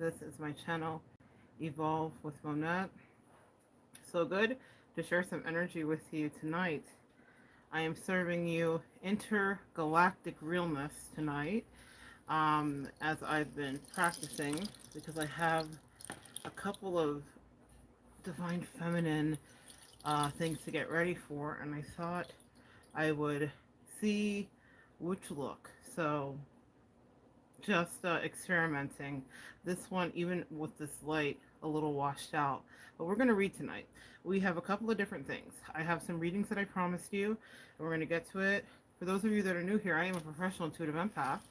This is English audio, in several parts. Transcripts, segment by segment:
This is my channel, Evolve with Monette. So good to share some energy with you tonight. I am serving you intergalactic realness tonight, as I've been practicing, because I have a couple of divine feminine things to get ready for, and I thought I would see which look. So just experimenting. This one, even with this light, a little washed out. But we're going to read tonight. We have a couple of different things. I have some readings that I promised you, and we're going to get to it. For those of you that are new here, I am a professional intuitive empath.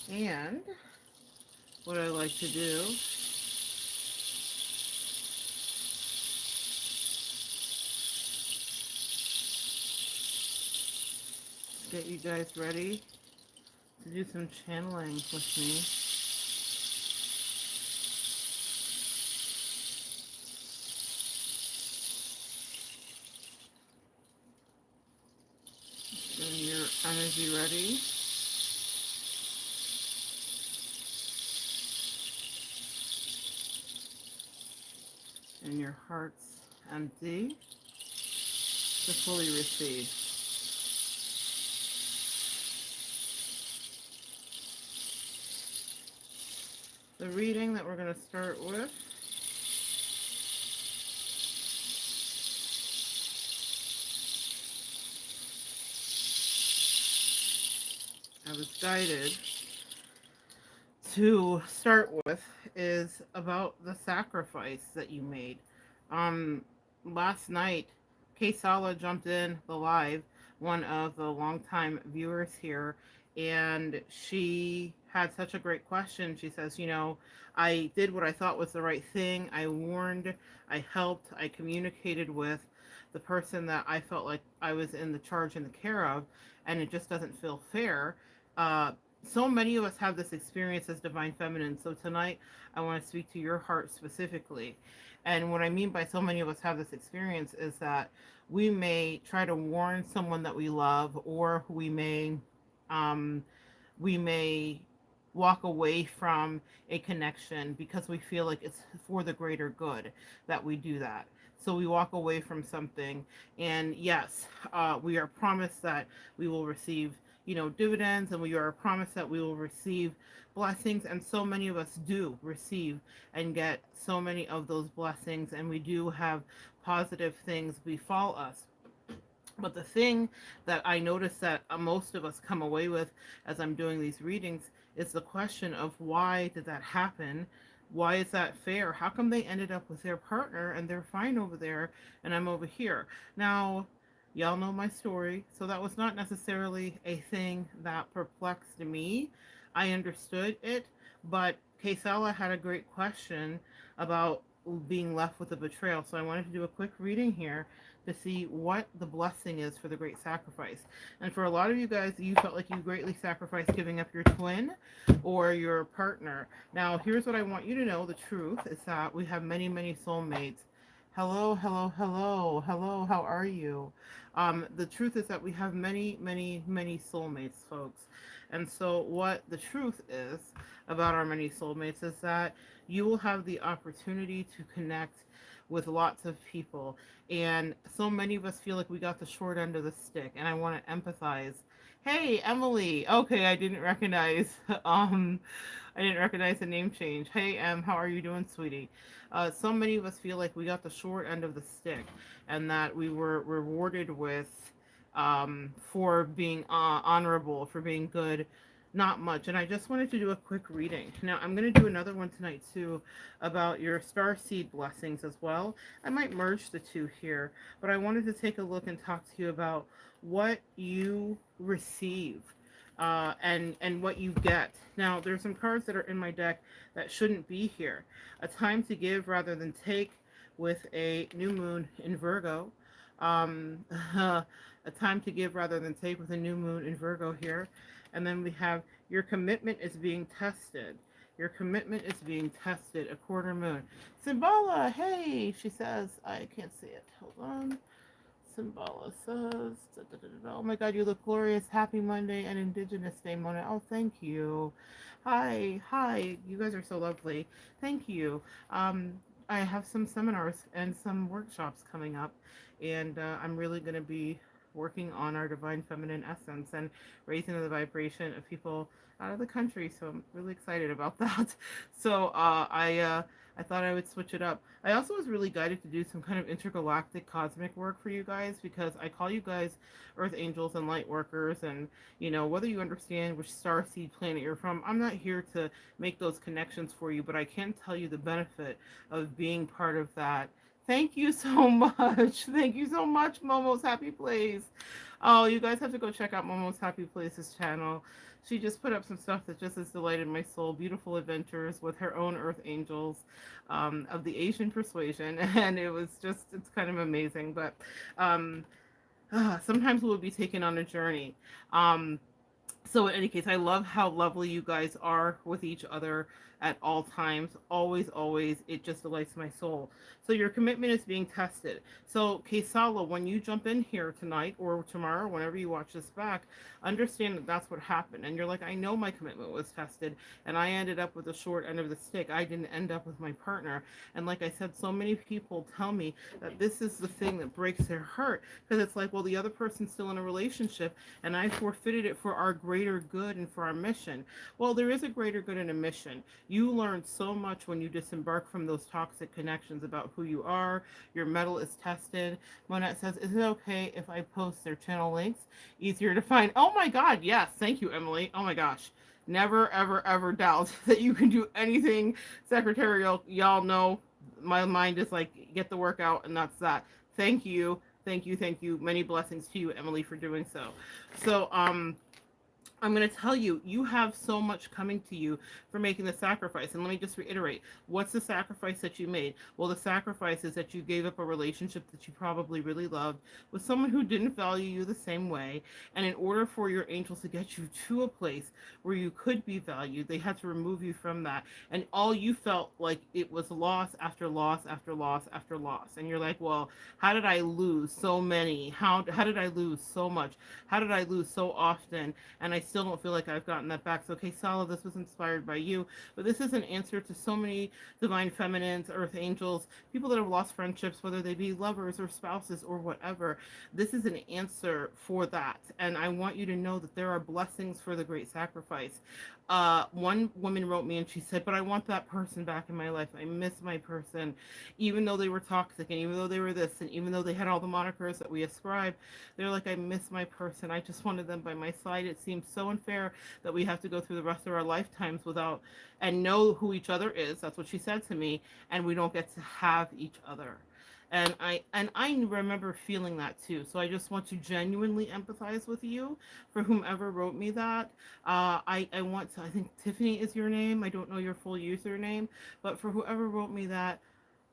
And what I like to do is get you guys ready to do some channeling with me. Getting your energy ready. And your heart's empty to fully receive. The reading that we're going to start with I was guided to start with is about the sacrifice that you made. Um, Last night, Kay Sala jumped in the live, one of the longtime viewers here, and she had such a great question. She says, I did what I thought was the right thing. I warned, I helped, I communicated with the person that I felt like I was in the charge and the care of, and it just doesn't feel fair. So many of us have this experience as divine feminine. So tonight I want to speak to your heart specifically. And what I mean by so many of us have this experience is that we may try to warn someone that we love, or um, we may walk away from a connection because we feel like it's for the greater good that we do that. So we walk away from something, and yes, we are promised that we will receive, dividends, and we are promised that we will receive blessings, and so many of us do receive and get so many of those blessings, and we do have positive things befall us. But the thing that I notice that most of us come away with as I'm doing these readings is the question of, why did that happen? Why is that fair? How come they ended up with their partner and they're fine over there and I'm over here? Now, y'all know my story, so that was not necessarily a thing that perplexed me. I understood it, but Kesala had a great question about being left with a betrayal. So I wanted to do a quick reading here to see what the blessing is for the great sacrifice. And for a lot of you guys, you felt like you greatly sacrificed giving up your twin or your partner. Now, here's what I want you to know. The truth is that we have many, many soulmates. Hello, hello, hello, hello, how are you? The truth is that we have many, many, many soulmates, folks. And so what the truth is about our many soulmates is that you will have the opportunity to connect with lots of people. And so many of us feel like we got the short end of the stick. And I want to empathize. Hey, Emily. Okay, I didn't recognize the name change. Hey, how are you doing, sweetie? So many of us feel like we got the short end of the stick, and that we were rewarded with, for being honorable, for being good, not much. And I just wanted to do a quick reading. Now, I'm going to do another one tonight, too, about your star seed blessings as well. I might merge the two here, but I wanted to take a look and talk to you about what you receive, and what you get. Now, there's some cards that are in my deck that shouldn't be here. A time to give rather than take, with a new moon in Virgo. A time to give rather than take, with a new moon in Virgo here. And then we have, your commitment is being tested. Your commitment is being tested. A quarter moon. Symbala, hey, she says. I can't see it. Hold on. Symbala says, da, da, da, da, oh my God, you look glorious. Happy Monday and Indigenous Day, Mona. Oh, thank you. Hi, hi. You guys are so lovely. Thank you. Um, I have some seminars and some workshops coming up, and I'm really going to be working on our divine feminine essence and raising the vibration of people out of the country. So I'm really excited about that. So I thought I would switch it up. I also was really guided to do some kind of intergalactic cosmic work for you guys because I call you guys earth angels and light workers, and whether you understand which star seed planet you're from, I'm not here to make those connections for you, but I can tell you the benefit of being part of that. Thank you so much. Thank you so much, Momo's Happy Place. Oh, you guys have to go check out Momo's Happy Place's channel. She just put up some stuff that just has delighted my soul. Beautiful adventures with her own earth angels of the Asian persuasion. And it's kind of amazing. But um, sometimes we'll be taken on a journey. Um, so in any case, I love how lovely you guys are with each other at all times. Always, always, it just delights my soul. So your commitment is being tested. So Kesala, when you jump in here tonight or tomorrow, whenever you watch this back, understand that that's what happened. And you're like, I know my commitment was tested, and I ended up with the short end of the stick. I didn't end up with my partner. And like I said, so many people tell me that this is the thing that breaks their heart because it's like, well, the other person's still in a relationship, and I forfeited it for our greater good and for our mission. Well, there is a greater good and a mission. You learn so much when you disembark from those toxic connections about who you are. Your metal is tested. Monette says, is it okay if I post their channel links? Easier to find. Oh my God, yes. Thank you, Emily. Oh my gosh. Never, ever, ever doubt that you can do anything secretarial. Y'all know my mind is like, get the work out, and that's that. Thank you. Thank you. Thank you. Many blessings to you, Emily, for doing so. So, I'm going to tell you, you have so much coming to you for making the sacrifice. And let me just reiterate, what's the sacrifice that you made? Well, the sacrifice is that you gave up a relationship that you probably really loved with someone who didn't value you the same way. And in order for your angels to get you to a place where you could be valued, they had to remove you from that. And all you felt like it was loss after loss after loss after loss. And you're like, well, how did I lose so many? How did I lose so much? How did I lose so often? And I still don't feel like I've gotten that back. So, okay, Sala, this was inspired by you, but this is an answer to so many divine feminines, earth angels, people that have lost friendships, whether they be lovers or spouses or whatever. This is an answer for that. And I want you to know that there are blessings for the great sacrifice. One woman wrote me and she said, but I want that person back in my life. I miss my person, even though they were toxic and even though they were this and even though they had all the monikers that we ascribe. They're like, I miss my person. I just wanted them by my side. It seems so unfair that we have to go through the rest of our lifetimes without and know who each other is. That's what she said to me, and we don't get to have each other. And I remember feeling that too. So I just want to genuinely empathize with you for whomever wrote me that. I want to. I think Tiffany is your name. I don't know your full username, but for whoever wrote me that,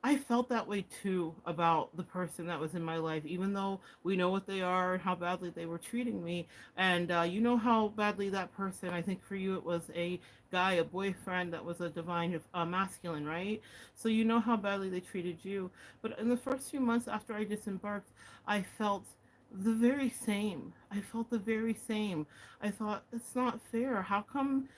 I felt that way too about the person that was in my life, even though we know what they are and how badly they were treating me. And you know how badly that person, I think for you it was a guy, a boyfriend that was a divine masculine, right? So you know how badly they treated you. But in the first few months after I disembarked, I felt the very same. I felt the very same. I thought, it's not fair. How come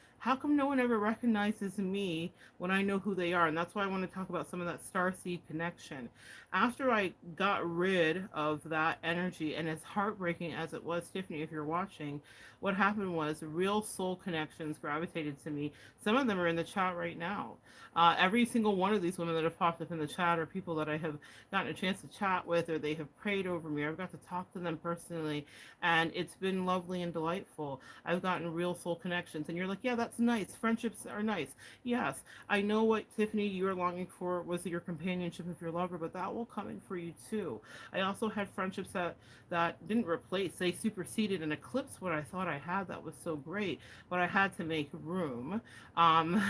no one ever recognizes me when I know who they are? And that's why I want to talk about some of that starseed connection. After I got rid of that energy, and as heartbreaking as it was, Tiffany, if you're watching, what happened was real soul connections gravitated to me. Some of them are in the chat right now. Every single one of these women that have popped up in the chat are people that I have gotten a chance to chat with, or they have prayed over me. I've got to talk to them personally, and it's been lovely and delightful. I've gotten real soul connections, and you're like, yeah, that's nice. Friendships are nice. Yes, I know what, Tiffany, you were longing for was your companionship of your lover, but that will come in for you too. I also had friendships that didn't replace, they superseded and eclipsed what I thought I had that was so great, but I had to make room. Um,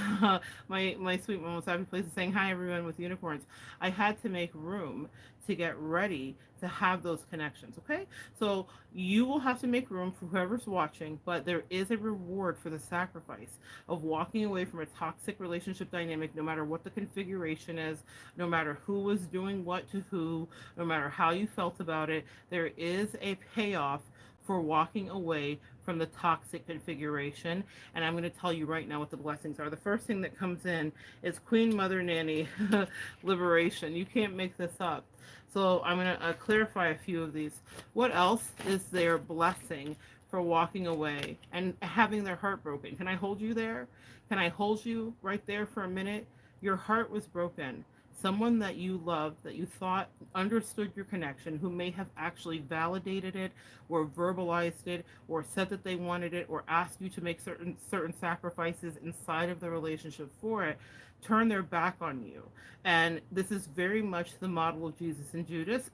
my sweet Momo's Happy Place is saying, hi everyone with unicorns. I had to make room to get ready to have those connections, okay? So you will have to make room for whoever's watching, but there is a reward for the sacrifice of walking away from a toxic relationship dynamic, no matter what the configuration is, no matter who was doing what to who, no matter how you felt about it. There is a payoff for walking away from the toxic configuration. And I'm going to tell you right now what the blessings are. The first thing that comes in is Queen Mother Nanny liberation. You can't make this up. So I'm going to clarify a few of these. What else is their blessing for walking away and having their heart broken? Can I hold you there? Can I hold you right there for a minute? Your heart was broken. Someone that you loved, that you thought understood your connection, who may have actually validated it or verbalized it or said that they wanted it or asked you to make certain sacrifices inside of the relationship for it, turn their back on you. And this is very much the model of Jesus and Judas.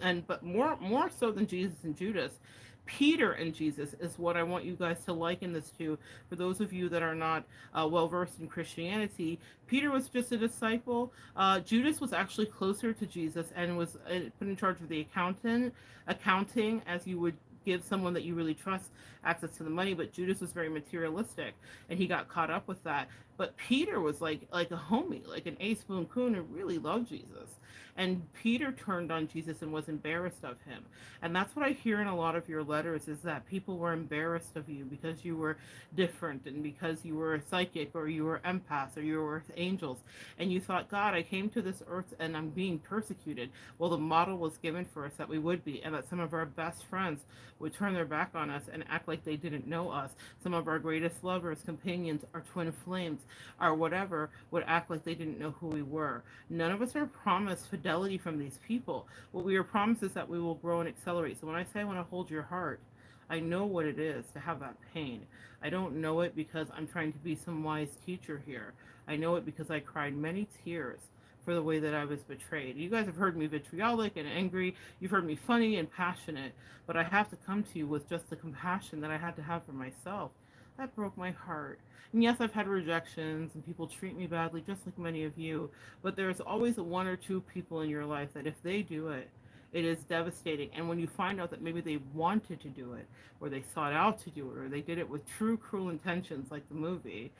And but more so than Jesus and Judas, Peter and Jesus is what I want you guys to liken this to. For those of you that are not well versed in Christianity, Peter was just a disciple. Judas was actually closer to Jesus and was put in charge of the accounting, as you would give someone that you really trust access to the money. But Judas was very materialistic, and he got caught up with that. But Peter was like a homie, like an A spoon coon, who really loved Jesus. And Peter turned on Jesus and was embarrassed of him. And that's what I hear in a lot of your letters, is that people were embarrassed of you because you were different and because you were a psychic or you were empath or you were angels. And you thought, God, I came to this earth and I'm being persecuted. Well, the model was given for us that we would be, and that some of our best friends would turn their back on us and act like they didn't know us. Some of our greatest lovers, companions, our twin flames, or whatever, would act like they didn't know who we were. None of us are promised fidelity from these people. What we are promised is that we will grow and accelerate. So when I say I want to hold your heart, I know what it is to have that pain. I don't know it because I'm trying to be some wise teacher here. I know it because I cried many tears for the way that I was betrayed. You guys have heard me vitriolic and angry. You've heard me funny and passionate. But I have to come to you with just the compassion that I had to have for myself. That broke my heart. And yes, I've had rejections and people treat me badly, just like many of you. But there's always one or two people in your life that if they do it, it is devastating. And when you find out that maybe they wanted to do it, or they sought out to do it, or they did it with true cruel intentions, like the movie,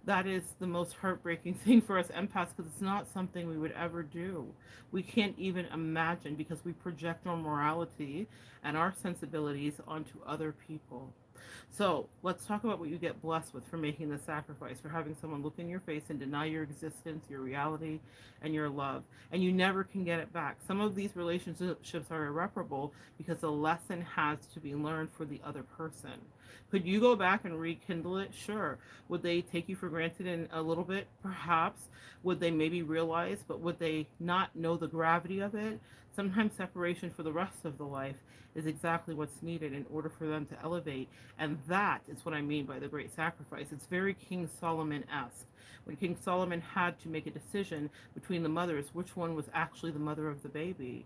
that is the most heartbreaking thing for us empaths, because it's not something we would ever do. We can't even imagine, because we project our morality and our sensibilities onto other people. So let's talk about what you get blessed with for making the sacrifice, for having someone look in your face and deny your existence, your reality, and your love. And you never can get it back. Some of these relationships are irreparable because the lesson has to be learned for the other person. Could you go back and rekindle it? Sure. Would they take you for granted in a little bit? Perhaps. Would they maybe realize, but would they not know the gravity of it? Sometimes separation for the rest of the life is exactly what's needed in order for them to elevate. And that is what I mean by the great sacrifice. It's very King Solomon-esque. When King Solomon had to make a decision between the mothers, which one was actually the mother of the baby,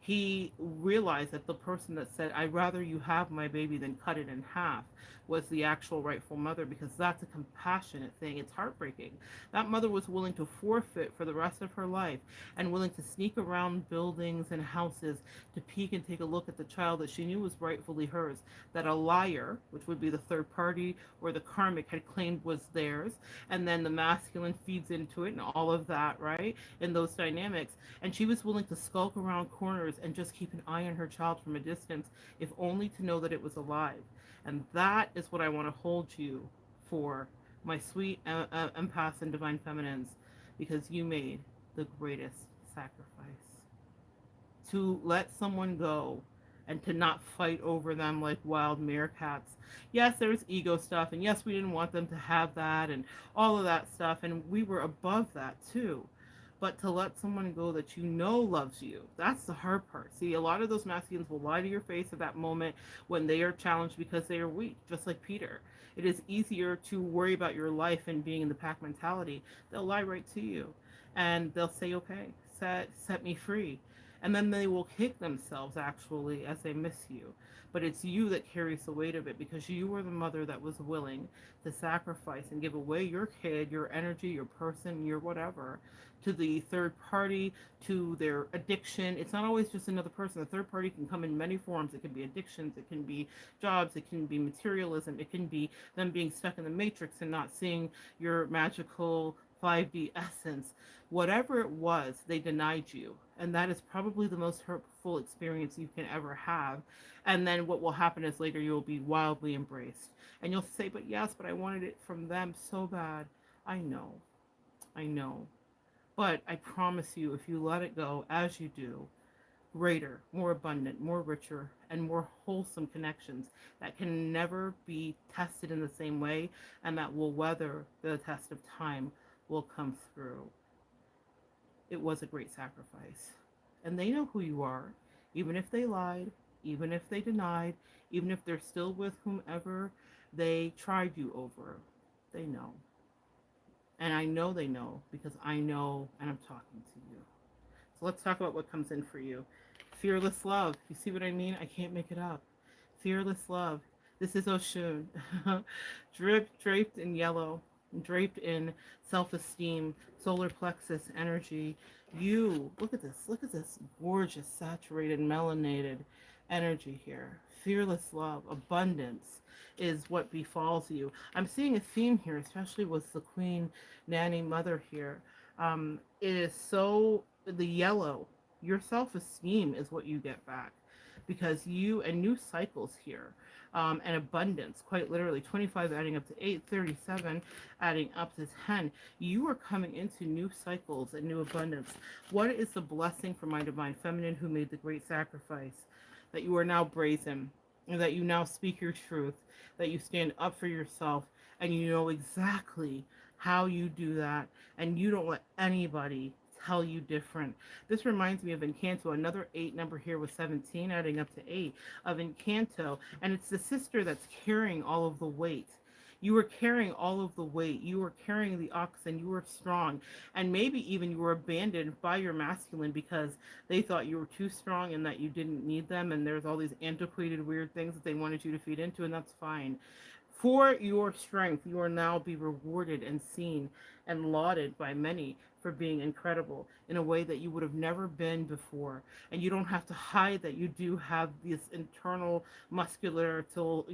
he realized that the person that said, I'd rather you have my baby than cut it in half, was the actual rightful mother, because that's a compassionate thing. It's heartbreaking. That mother was willing to forfeit for the rest of her life and willing to sneak around buildings and houses to peek and take a look at the child that she knew was rightfully hers, that a liar, which would be the third party or the karmic, had claimed was theirs. And then the masculine feeds into it and all of that, right? In those dynamics. And she was willing to skulk around corners and just keep an eye on her child from a distance, if only to know that it was alive. And that is what I want to hold you for, my sweet empaths and divine feminines, because you made the greatest sacrifice. To let someone go and to not fight over them like wild meerkats. Yes, there's ego stuff, and yes, we didn't want them to have that and all of that stuff, and we were above that too. But to let someone go that you know loves you, that's the hard part. See, a lot of those masculines will lie to your face at that moment when they are challenged because they are weak, just like Peter. It is easier to worry about your life and being in the pack mentality. They'll lie right to you, and they'll say, okay, set me free. And then they will kick themselves actually as they miss you. But it's you that carries the weight of it because you were the mother that was willing to sacrifice and give away your kid, your energy, your person, your whatever to the third party, to their addiction. It's not always just another person. The third party can come in many forms. It can be addictions, it can be jobs, it can be materialism, it can be them being stuck in the matrix and not seeing your magical 5D essence. Whatever it was, they denied you. And that is probably the most hurtful experience you can ever have. And then what will happen is later you will be wildly embraced. And you'll say, but yes, but I wanted it from them so bad. I know. I know. But I promise you, if you let it go as you do, greater, more abundant, more richer, and more wholesome connections that can never be tested in the same way and that will weather the test of time will come through. It was a great sacrifice. And they know who you are, even if they lied, even if they denied, even if they're still with whomever they tried you over. They know. And I know they know because I know and I'm talking to you. So let's talk about what comes in for you. Fearless love. You see what I mean? I can't make it up. Fearless love. This is Oshun. Draped in yellow, draped in self esteem, solar plexus energy. You, look at this gorgeous, saturated, melanated energy here. Fearless love, abundance is what befalls you. I'm seeing a theme here, especially with the Queen Nanny Mother here. It is so, the yellow, your self esteem is what you get back because you, and new cycles here, and abundance, quite literally 25 adding up to 8, 37 adding up to 10. You are coming into new cycles and new abundance. What is the blessing for my divine feminine who made the great sacrifice? That you are now brazen, and that you now speak your truth, that you stand up for yourself, and you know exactly how you do that, and you don't let anybody tell you different. This reminds me of Encanto, another 8 number here with 17 adding up to 8 of Encanto, and it's the sister that's carrying all of the weight. You were carrying all of the weight. You were carrying the oxen. You were strong. And maybe even you were abandoned by your masculine because they thought you were too strong and that you didn't need them. And there's all these antiquated, weird things that they wanted you to feed into, and that's fine. For your strength, you are now be rewarded and seen and lauded by many for being incredible in a way that you would have never been before. And you don't have to hide that you do have this internal muscular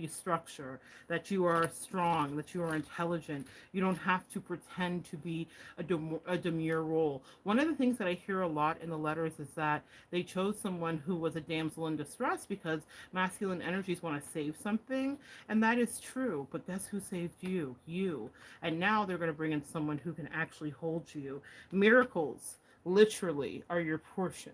structure, that you are strong, that you are intelligent. You don't have to pretend to be a demure role. One of the things that I hear a lot in the letters is that they chose someone who was a damsel in distress because masculine energies want to save something, and that is true. But guess who saved you? You. And now they're going to bring in someone who can actually hold you. Miracles, literally, are your portion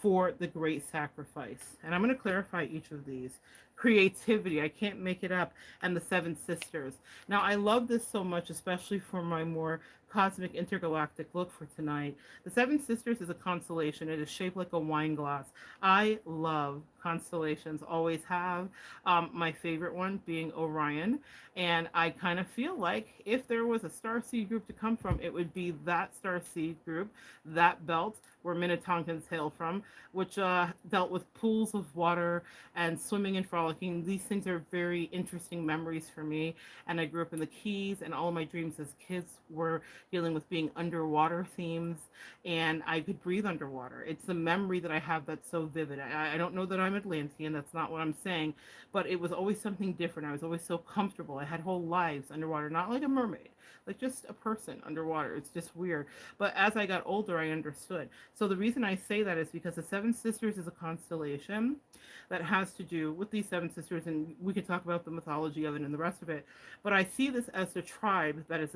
for the great sacrifice. And I'm going to clarify each of these. Creativity, I can't make it up, and the seven sisters. Now, I love this so much, especially for my more cosmic intergalactic look for tonight. The seven sisters is a constellation. It is shaped like a wine glass. I love constellations, always have. My favorite one being Orion. And I kind of feel like if there was a starseed group to come from, it would be that starseed group, that belt where Minnetonka's hail from, which dealt with pools of water and swimming and frolicking. These things are very interesting memories for me. And I grew up in the Keys, and all of my dreams as kids were dealing with being underwater themes, and I could breathe underwater. It's the memory that I have that's so vivid. I don't know that I'm Atlantean, that's not what I'm saying, but it was always something different. I was always so comfortable. I had whole lives underwater, not like a mermaid, like just a person underwater. It's just weird. But as I got older, I understood. So the reason I say that is because the Seven Sisters is a constellation that has to do with these seven sisters, and we can talk about the mythology of it and the rest of it. But I see this as a tribe that is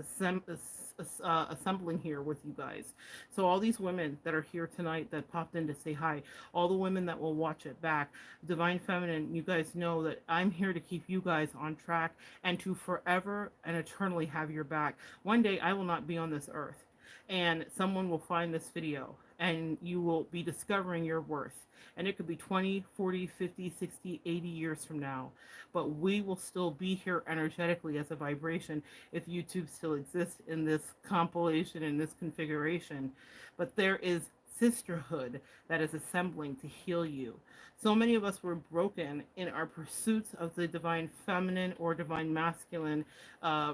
assembling here with you guys. So all these women that are here tonight that popped in to say hi, all the women that will watch it back, Divine Feminine, you guys know that I'm here to keep you guys on track and to forever and eternally have your back. One day I will not be on this earth, and someone will find this video and you will be discovering your worth. And it could be 20, 40, 50, 60, 80 years from now. But we will still be here energetically as a vibration if YouTube still exists in this compilation, in this configuration. But there is sisterhood that is assembling to heal you. So many of us were broken in our pursuits of the divine feminine or divine masculine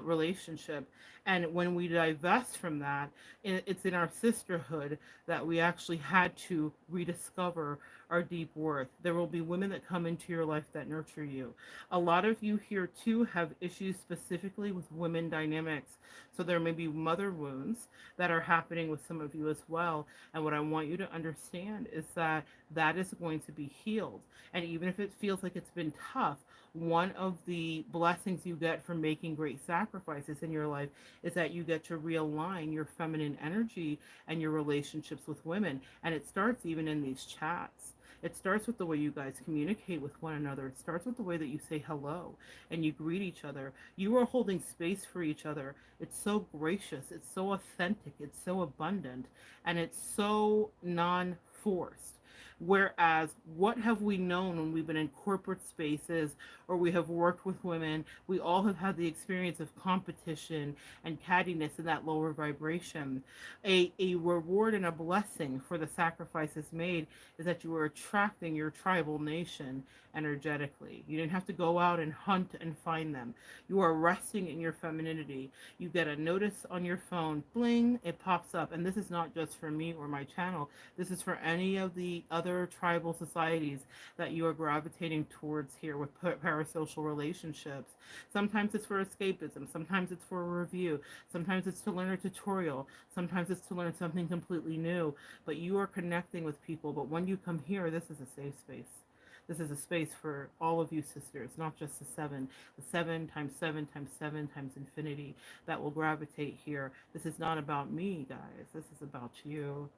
relationship. And when we divest from that, it's in our sisterhood that we actually had to rediscover our deep worth. There will be women that come into your life that nurture you. A lot of you here too have issues specifically with women dynamics. So there may be mother wounds that are happening with some of you as well. And what I want you to understand is that that is going to be healed. And even if it feels like it's been tough, one of the blessings you get from making great sacrifices in your life is that you get to realign your feminine energy and your relationships with women. And it starts even in these chats. It starts with the way you guys communicate with one another. It starts with the way that you say hello and you greet each other. You are holding space for each other. It's so gracious. It's so authentic. It's so abundant. And it's so non forced. Whereas, what have we known when we've been in corporate spaces or we have worked with women? We all have had the experience of competition and cattiness and that lower vibration. A reward and a blessing for the sacrifices made is that you are attracting your tribal nation energetically. You didn't have to go out and hunt and find them. You are resting in your femininity. You get a notice on your phone, bling, it pops up. And this is not just for me or my channel. This is for any of the other tribal societies that you are gravitating towards here with parasocial relationships. Sometimes it's for escapism. Sometimes it's for a review. Sometimes it's to learn a tutorial. Sometimes it's to learn something completely new. But you are connecting with people. But when you come here, this is a safe space. This is a space for all of you sisters, not just the seven times seven times seven times infinity that will gravitate here. This is not about me, guys. This is about you.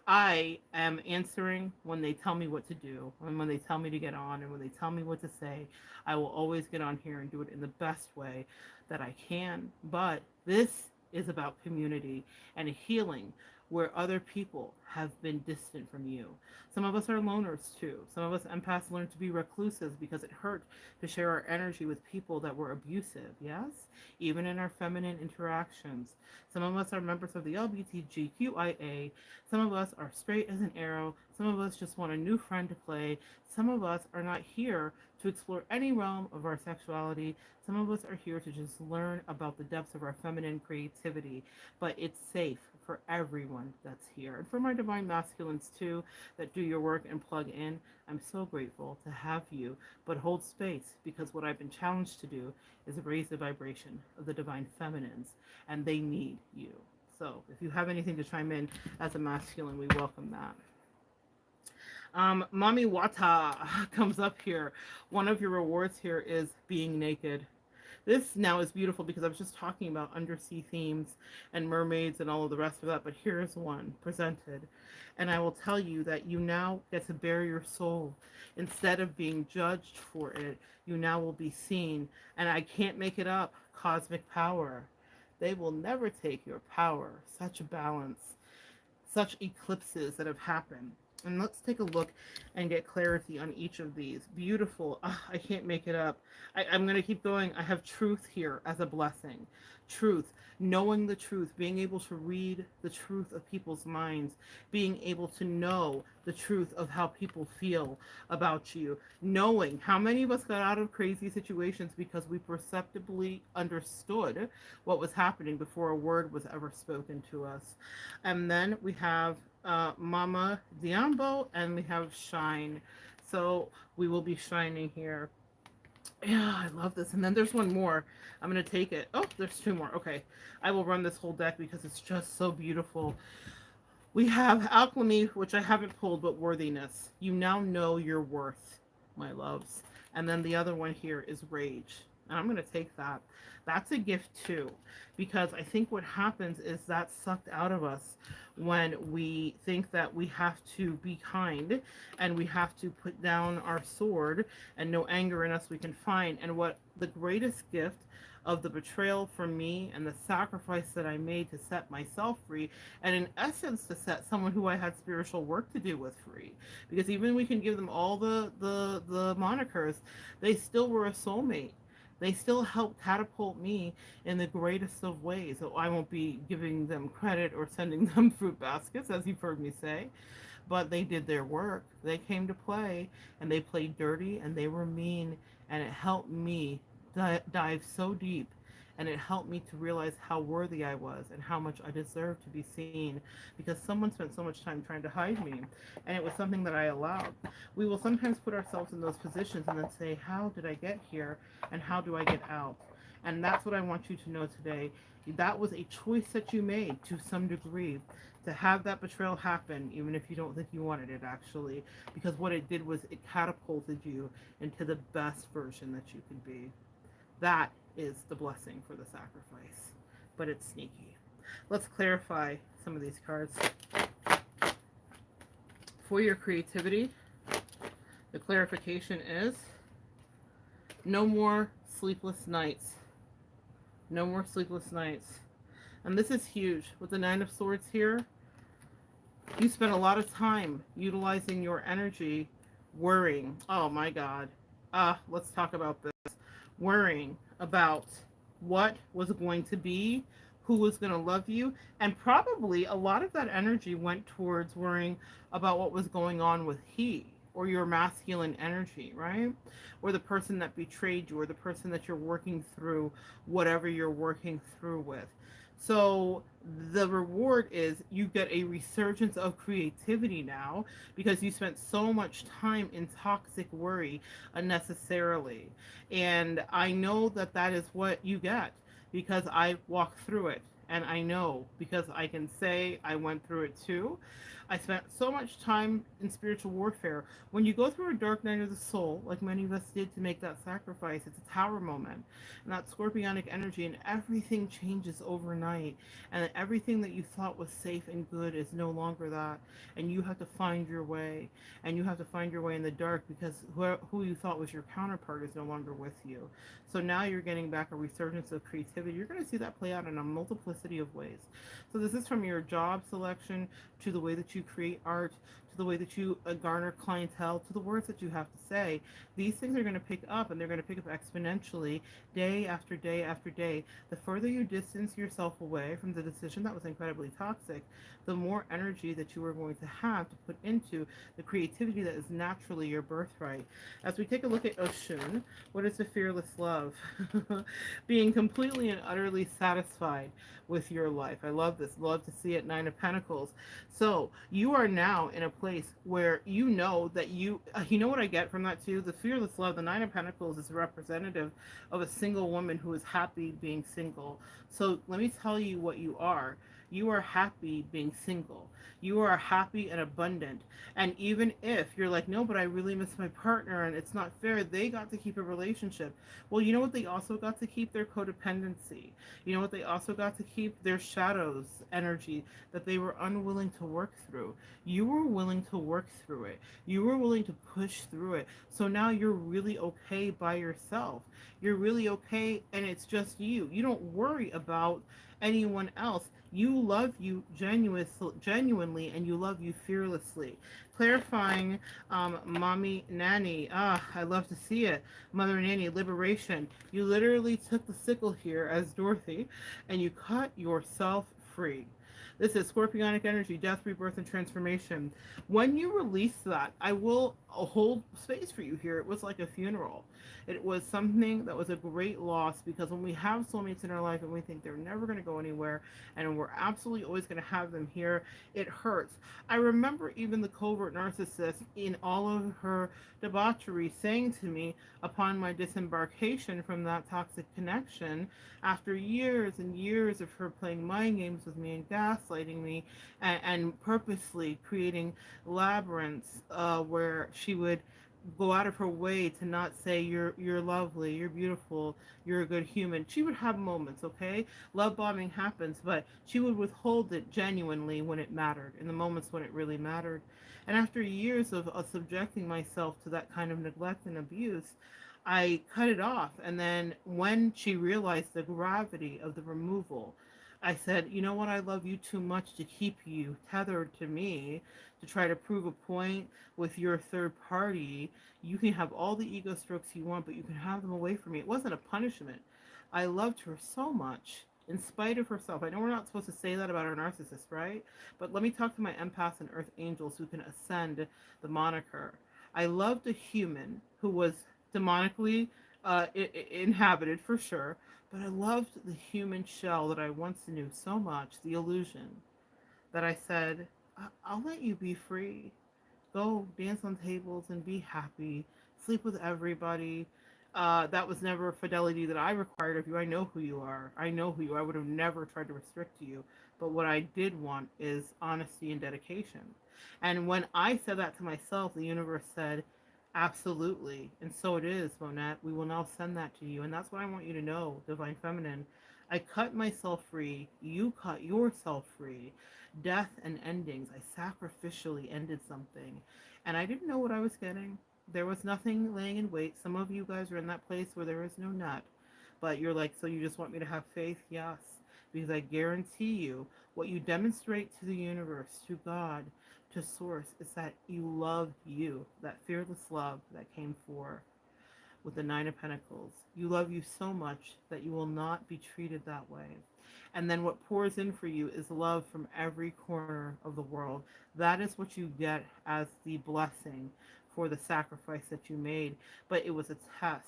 I am answering when they tell me what to do, and when they tell me to get on, and when they tell me what to say. I will always get on here and do it in the best way that I can. But this is about community and healing where other people have been distant from you. Some of us are loners too. Some of us empaths learn to be recluses because it hurt to share our energy with people that were abusive, yes? Even in our feminine interactions. Some of us are members of the LGBTQIA. Some of us are straight as an arrow. Some of us just want a new friend to play. Some of us are not here to explore any realm of our sexuality. Some of us are here to just learn about the depths of our feminine creativity. But it's safe for everyone that's here. And for my divine masculines too, that do your work and plug in, I'm so grateful to have you. But hold space, because what I've been challenged to do is raise the vibration of the divine feminines, and they need you. So if you have anything to chime in as a masculine, we welcome that. Mami Wata comes up here. One of your rewards here is being naked. This now is beautiful because I was just talking about undersea themes and mermaids and all of the rest of that, but here's one presented. And I will tell you that you now get to bare your soul. Instead of being judged for it, you now will be seen. And I can't make it up. Cosmic power. They will never take your power. Such a balance, such eclipses that have happened. And let's take a look and get clarity on each of these. Beautiful. I can't make it up. I'm going to keep going. I have truth here as a blessing. Truth. Knowing the truth. Being able to read the truth of people's minds. Being able to know the truth of how people feel about you. Knowing how many of us got out of crazy situations because we perceptibly understood what was happening before a word was ever spoken to us. And then we have Mama Diambo, and we have Shine. So we will be shining here. Yeah, I love this. And then there's one more. I'm going to take it. Oh, there's two more. Okay. I will run this whole deck because it's just so beautiful. We have Alchemy, which I haven't pulled, but Worthiness. You now know your worth, my loves. And then the other one here is Rage. And I'm going to take that. That's a gift too, because I think what happens is that's sucked out of us when we think that we have to be kind and we have to put down our sword, and no anger in us we can find. And what the greatest gift of the betrayal from me and the sacrifice that I made to set myself free, and in essence to set someone who I had spiritual work to do with free, because even we can give them all the monikers, they still were a soulmate. They still help catapult me in the greatest of ways. So I won't be giving them credit or sending them fruit baskets, as you've heard me say, but they did their work. They came to play, and they played dirty, and they were mean, and it helped me dive so deep, and it helped me to realize how worthy I was and how much I deserved to be seen, because someone spent so much time trying to hide me, and it was something that I allowed. We will sometimes put ourselves in those positions and then say, how did I get here, and how do I get out? And that's what I want you to know today. That was a choice that you made to some degree, to have that betrayal happen, even if you don't think you wanted it actually, because what it did was it catapulted you into the best version that you could be. That is the blessing for the sacrifice, but it's sneaky. Let's clarify some of these cards. For your creativity, the clarification is no more sleepless nights. No more sleepless nights. And this is huge. With the Nine of Swords here, you spent a lot of time utilizing your energy worrying. Oh my God. Let's talk about this. Worrying about what was going to be, who was going to love you, and probably a lot of that energy went towards worrying about what was going on with he, or your masculine energy, right? Or the person that betrayed you, or the person that you're working through whatever you're working through with. So the reward is you get a resurgence of creativity now, because you spent so much time in toxic worry unnecessarily. And I know that that is what you get, because I walked through it. And I know, because I can say I went through it too. I spent so much time in spiritual warfare. When you go through a dark night of the soul, like many of us did to make that sacrifice, it's a tower moment. And that scorpionic energy, and everything changes overnight. And everything that you thought was safe and good is no longer that. And you have to find your way. And you have to find your way in the dark, because who you thought was your counterpart is no longer with you. So now you're getting back a resurgence of creativity. You're going to see that play out in a multiplicity of ways. So this is from your job selection, to the way that you create art, to the way that you garner clientele, to the words that you have to say. These things are going to pick up, and they're going to pick up exponentially day after day after day. The further you distance yourself away from the decision that was incredibly toxic, the more energy that you are going to have to put into the creativity that is naturally your birthright. As we take a look at Oshun, what is the fearless love? Being completely and utterly satisfied with your life. I love this. Love to see it. Nine of Pentacles. So you are now in a place where you know that you know what I get from that too? The fearless love, the Nine of Pentacles is representative of a single woman who is happy being single. So let me tell you what you are. You are happy being single. You are happy and abundant. And even if you're like, no, but I really miss my partner and it's not fair, they got to keep a relationship. Well, you know what they also got to keep? Their codependency. You know what they also got to keep? Their shadows energy that they were unwilling to work through. You were willing to work through it. You were willing to push through it. So now you're really okay by yourself. You're really okay, and it's just you. You don't worry about anyone else. You love you genuinely, and you love you fearlessly. Clarifying, mommy nanny. I love to see it. Mother nanny, liberation. You literally took the sickle here as Dorothy, and you cut yourself free. This is scorpionic energy, death, rebirth, and transformation. When you release that, I will hold space for you here. It was like a funeral. It was something that was a great loss, because when we have soulmates in our life and we think they're never going to go anywhere and we're absolutely always going to have them here, it hurts. I remember even the covert narcissist, in all of her debauchery, saying to me upon my disembarkation from that toxic connection, after years and years of her playing mind games with me and gaslighting me, and purposely creating labyrinths where she would go out of her way to not say you're lovely, you're beautiful, you're a good human. She would have moments, okay? Love bombing happens, but she would withhold it genuinely when it mattered, in the moments when it really mattered. And after years of subjecting myself to that kind of neglect and abuse, I cut it off. And then when she realized the gravity of the removal, I said, you know what, I love you too much to keep you tethered to me to try to prove a point with your third party. You can have all the ego strokes you want, but you can have them away from me. It wasn't a punishment. I loved her so much in spite of herself. I know we're not supposed to say that about our narcissist, right? But let me talk to my empaths and earth angels who can ascend the moniker. I loved a human who was demonically inhabited for sure, but I loved the human shell that I once knew so much, the illusion, that I said, I'll let you be free. Go dance on tables and be happy. Sleep with everybody. That was never a fidelity that I required of you. I know who you are. I know who you are. I would have never tried to restrict you. But what I did want is honesty and dedication. And when I said that to myself, the universe said, absolutely. And so it is, Monette. We will now send that to you. And that's what I want you to know, Divine Feminine. I cut myself free. You cut yourself free. Death and endings. I sacrificially ended something. And I didn't know what I was getting. There was nothing laying in wait. Some of you guys are in that place where there is no nut. But you're like, so you just want me to have faith? Yes. Because I guarantee you, what you demonstrate to the universe, to God, to Source, is that you love you. That fearless love that came forth with the Nine of Pentacles. You love you so much that you will not be treated that way. And then what pours in for you is love from every corner of the world. That is what you get as the blessing for the sacrifice that you made. But it was a test.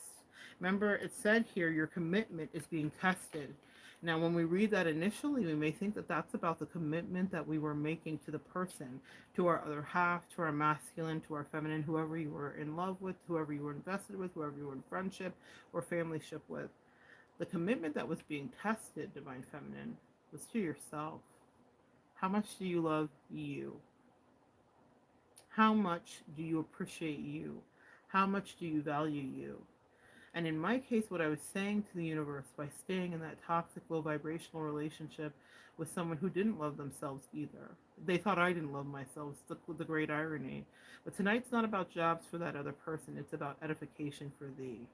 Remember, it said here your commitment is being tested. Now, when we read that initially, we may think that that's about the commitment that we were making to the person, to our other half, to our masculine, to our feminine, whoever you were in love with, whoever you were invested with, whoever you were in friendship or familyship with. The commitment that was being tested, Divine Feminine, was to yourself. How much do you love you? How much do you appreciate you? How much do you value you? And in my case, what I was saying to the universe by staying in that toxic, low vibrational relationship with someone who didn't love themselves either. They thought I didn't love myself. It's the great irony. But tonight's not about jobs for that other person. It's about edification for thee.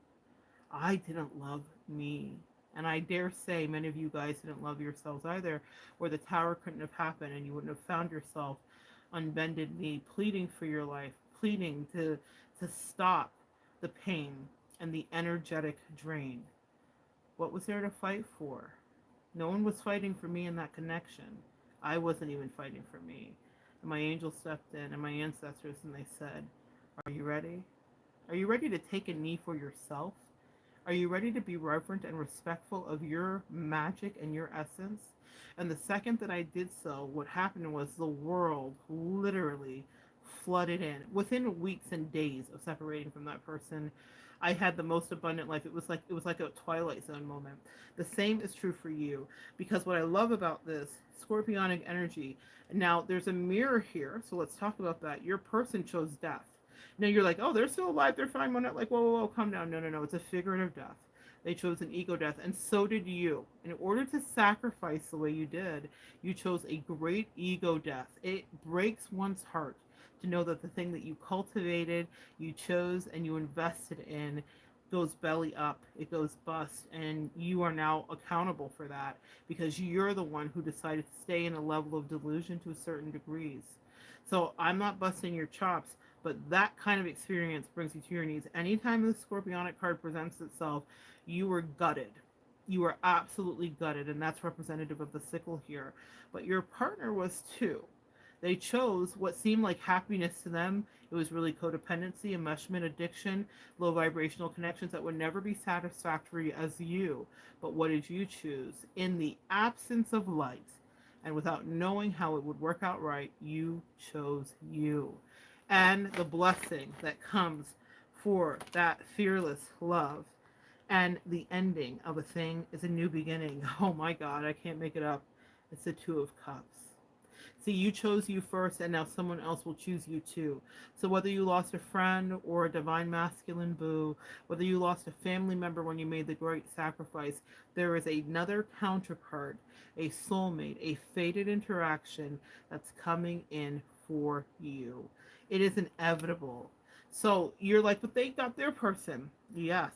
I didn't love me. And I dare say many of you guys didn't love yourselves either, or the tower couldn't have happened and you wouldn't have found yourself on bended knee, pleading for your life, pleading to stop the pain and the energetic drain. What was there to fight for? No one was fighting for me in that connection. I wasn't even fighting for me. And my angel stepped in and my ancestors and they said, are you ready? Are you ready to take a knee for yourself? Are you ready to be reverent and respectful of your magic and your essence? And the second that I did so, what happened was the world literally flooded in. Within weeks and days of separating from that person, I had the most abundant life. It was like a Twilight Zone moment. The same is true for you, because what I love about this scorpionic energy. Now there's a mirror here, so let's talk about that. Your person chose death. Now you're like, oh, they're still alive, they're fine. We're not like, whoa, whoa, whoa, calm down. No, no, no. It's a figurative death. They chose an ego death, and so did you. In order to sacrifice the way you did, you chose a great ego death. It breaks one's heart to know that the thing that you cultivated, you chose, and you invested in goes belly up, it goes bust, and you are now accountable for that because you're the one who decided to stay in a level of delusion to a certain degrees. So I'm not busting your chops, but that kind of experience brings you to your knees. Anytime the scorpionic card presents itself, you were gutted. You were absolutely gutted, and that's representative of the sickle here. But your partner was too. They chose what seemed like happiness to them. It was really codependency, enmeshment, addiction, low vibrational connections that would never be satisfactory as you. But what did you choose? In the absence of light and without knowing how it would work out right, you chose you. And the blessing that comes for that fearless love and the ending of a thing is a new beginning. Oh my God, I can't make it up. It's the Two of Cups. See, you chose you first, and now someone else will choose you too. So whether you lost a friend or a divine masculine boo, whether you lost a family member when you made the great sacrifice, there is another counterpart, a soulmate, a fated interaction that's coming in for you. It is inevitable. So you're like, but they got their person. Yes.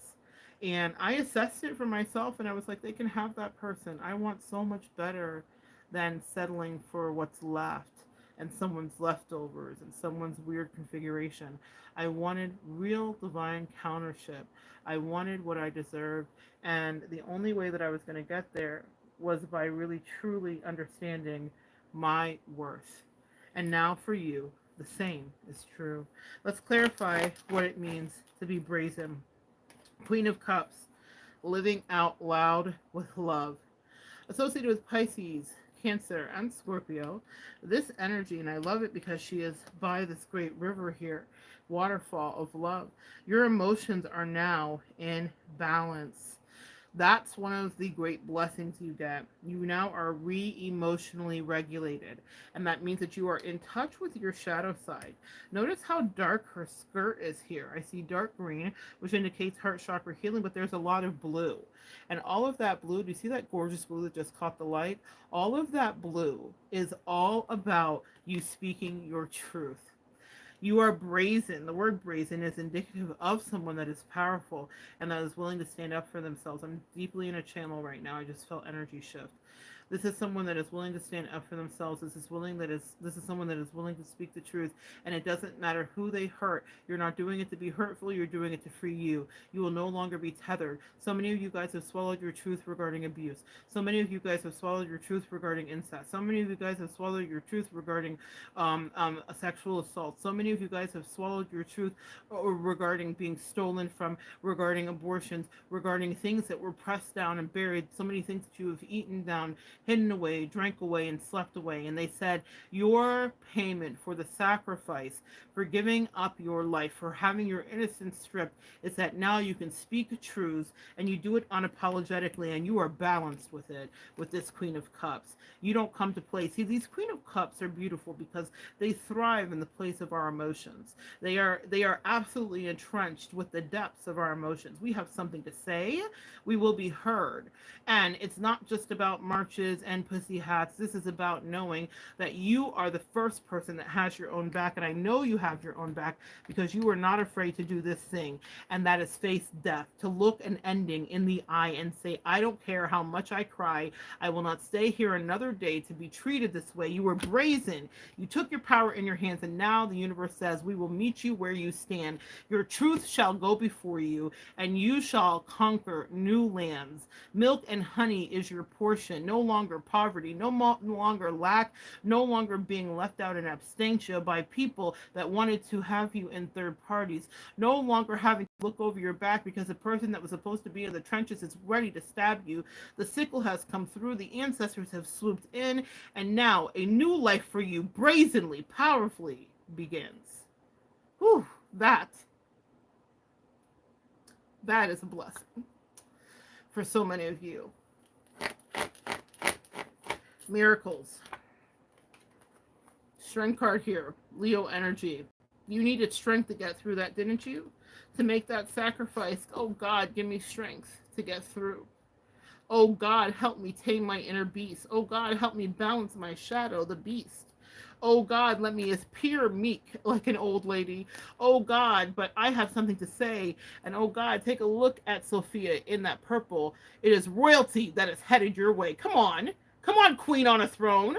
And I assessed it for myself, and I was like, they can have that person. I want so much better than settling for what's left and someone's leftovers and someone's weird configuration. I wanted real divine countership. I wanted what I deserved, and the only way that I was going to get there was by really truly understanding my worth. And now for you, the same is true. Let's clarify what it means to be brazen. Queen of Cups, living out loud with love. Associated with Pisces, Cancer, and Scorpio, this energy, and I love it because she is by this great river here, waterfall of love. Your emotions are now in balance. That's one of the great blessings you get. You now are re-emotionally regulated, and that means that you are in touch with your shadow side. Notice how dark her skirt is here. I see dark green, which indicates heart chakra healing, but there's a lot of blue. And all of that blue, do you see that gorgeous blue that just caught the light? All of that blue is all about you speaking your truth. You are brazen. The word brazen is indicative of someone that is powerful and that is willing to stand up for themselves. I'm deeply in a channel right now. I just felt energy shift. This is someone that is willing to stand up for themselves. This is someone that is willing to speak the truth. And it doesn't matter who they hurt. You're not doing it to be hurtful. You're doing it to free you. You will no longer be tethered. So many of you guys have swallowed your truth regarding abuse. So many of you guys have swallowed your truth regarding incest. So many of you guys have swallowed your truth regarding a sexual assault. So many of you guys have swallowed your truth regarding being stolen from, regarding abortions, regarding things that were pressed down and buried. So many things that you have eaten down, hidden away, drank away, and slept away. And they said, your payment for the sacrifice, for giving up your life, for having your innocence stripped, is that now you can speak truths and you do it unapologetically, and you are balanced with it, with this Queen of Cups. You don't come to play. See, these Queen of Cups are beautiful because they thrive in the place of our emotions. They are absolutely entrenched with the depths of our emotions. We have something to say. We will be heard. And it's not just about marches and pussy hats. This is about knowing that you are the first person that has your own back. And I know you have your own back because you are not afraid to do this thing. And that is face death, to look an ending in the eye and say, I don't care how much I cry. I will not stay here another day to be treated this way. You were brazen. You took your power in your hands. And now the universe says, we will meet you where you stand. Your truth shall go before you, and you shall conquer new lands. Milk and honey is your portion. No longer poverty, no longer lack, no longer being left out in absentia by people that wanted to have you in third parties. No longer having to look over your back because the person that was supposed to be in the trenches is ready to stab you. The sickle has come through. The ancestors have swooped in, and now a new life for you, brazenly, powerfully begins. Whew, that is a blessing for so many of you. Miracles. Strength card here. Leo energy. You needed strength to get through that, didn't you? To make that sacrifice. Oh God, give me strength to get through. Oh God, help me tame my inner beast. Oh God, help me balance my shadow, the beast. Oh God, let me appear meek like an old lady. Oh God, but I have something to say. And oh God, take a look at Sophia in that purple. It is royalty that is headed your way. Come on. Come on, queen on a throne.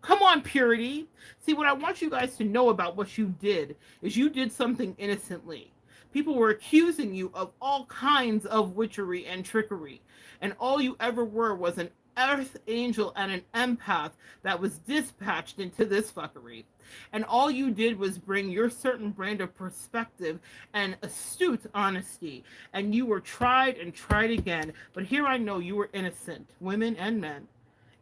Come on, purity. See, what I want you guys to know about what you did is you did something innocently. People were accusing you of all kinds of witchery and trickery. And all you ever were was an earth angel and an empath that was dispatched into this fuckery. And all you did was bring your certain brand of perspective and astute honesty. And you were tried and tried again. But here I know you were innocent, women and men.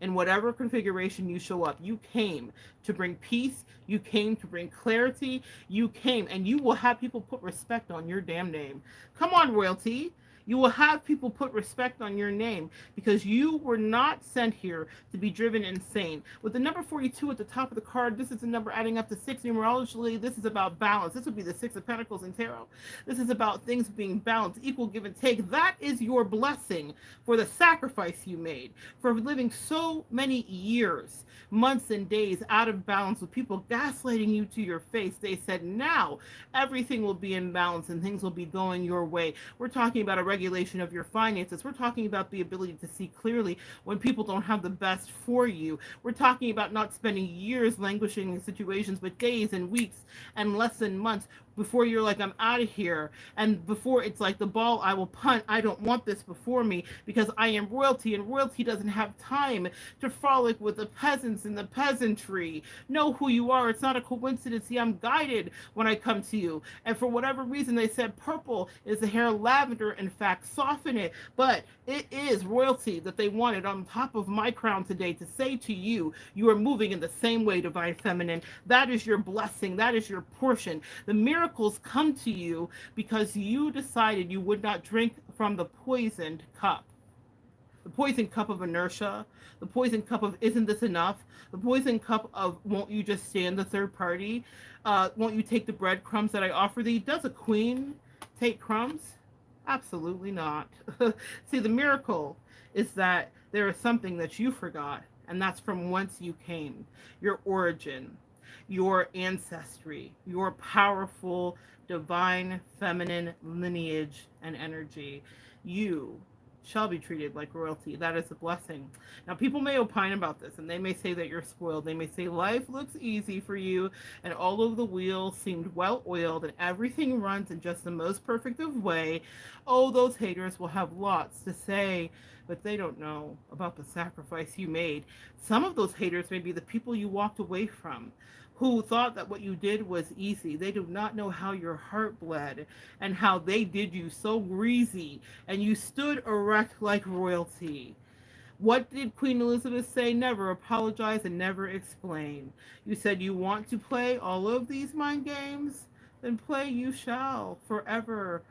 In whatever configuration you show up, you came to bring peace, you came to bring clarity, you came, and you will have people put respect on your damn name. Come on, royalty. You will have people put respect on your name because you were not sent here to be driven insane. With the number 42 at the top of the card, this is the number adding up to 6. Numerologically, this is about balance. This would be the 6 of Pentacles in Tarot. This is about things being balanced, equal give and take. That is your blessing for the sacrifice you made, for living so many years, months and days out of balance with people gaslighting you to your face. They said, now everything will be in balance and things will be going your way. We're talking about a regulation of your finances. We're talking about the ability to see clearly when people don't have the best for you. We're talking about not spending years languishing in situations, but days and weeks and less than months before you're like, I'm out of here. And before it's like the ball I will punt, I don't want this before me because I am royalty, and royalty doesn't have time to frolic with the peasants and the peasantry. Know who you are. It's not a coincidence. See, I'm guided when I come to you. And for whatever reason, they said purple is the hair lavender. In fact, soften it. But it is royalty that they wanted on top of my crown today to say to you, you are moving in the same way, divine feminine. That is your blessing. That is your portion. The miracles come to you because you decided you would not drink from the poisoned cup. The poison cup of inertia, the poison cup of isn't this enough, the poison cup of won't you just stand the third party, won't you take the breadcrumbs that I offer thee? Does a queen take crumbs? Absolutely not. See, the miracle is that there is something that you forgot, and that's from whence you came, your origin, your ancestry, your powerful, divine, feminine lineage and energy. You shall be treated like royalty. That is a blessing. Now, people may opine about this, and they may say that you're spoiled. They may say life looks easy for you, and all of the wheels seemed well oiled, and everything runs in just the most perfect of way. Oh, those haters will have lots to say, but they don't know about the sacrifice you made. Some of those haters may be the people you walked away from, who thought that what you did was easy. They do not know how your heart bled and how they did you so greasy and you stood erect like royalty. What did Queen Elizabeth say? Never apologize and never explain. You said you want to play all of these mind games? Then play you shall forever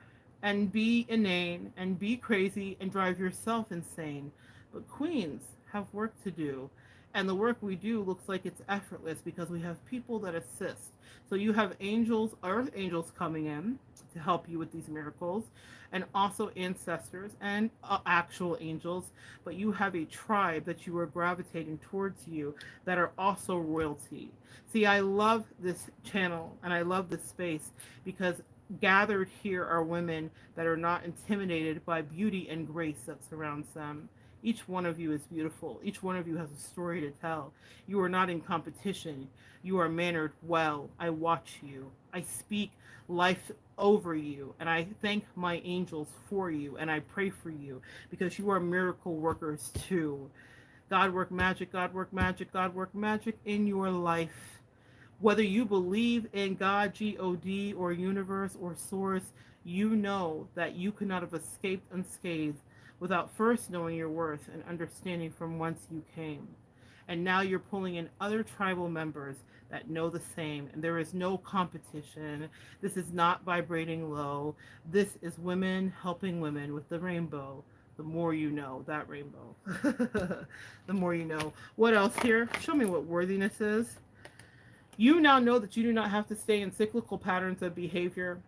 and be inane and be crazy and drive yourself insane. But queens have work to do. And the work we do looks like it's effortless because we have people that assist. So you have angels, earth angels coming in to help you with these miracles, and also ancestors and actual angels. But you have a tribe that you are gravitating towards you that are also royalty. See, I love this channel and I love this space because gathered here are women that are not intimidated by beauty and grace that surrounds them. Each one of you is beautiful. Each one of you has a story to tell. You are not in competition. You are mannered well. I watch you. I speak life over you. And I thank my angels for you. And I pray for you because you are miracle workers too. God work magic, God work magic, God work magic in your life. Whether you believe in God, G-O-D, or universe, or source, you know that you could not have escaped unscathed without first knowing your worth and understanding from whence you came. And now you're pulling in other tribal members that know the same, and there is no competition. This is not vibrating low. This is women helping women with the rainbow. The more you know, that rainbow. The more you know. What else here? Show me what worthiness is. You now know that you do not have to stay in cyclical patterns of behavior.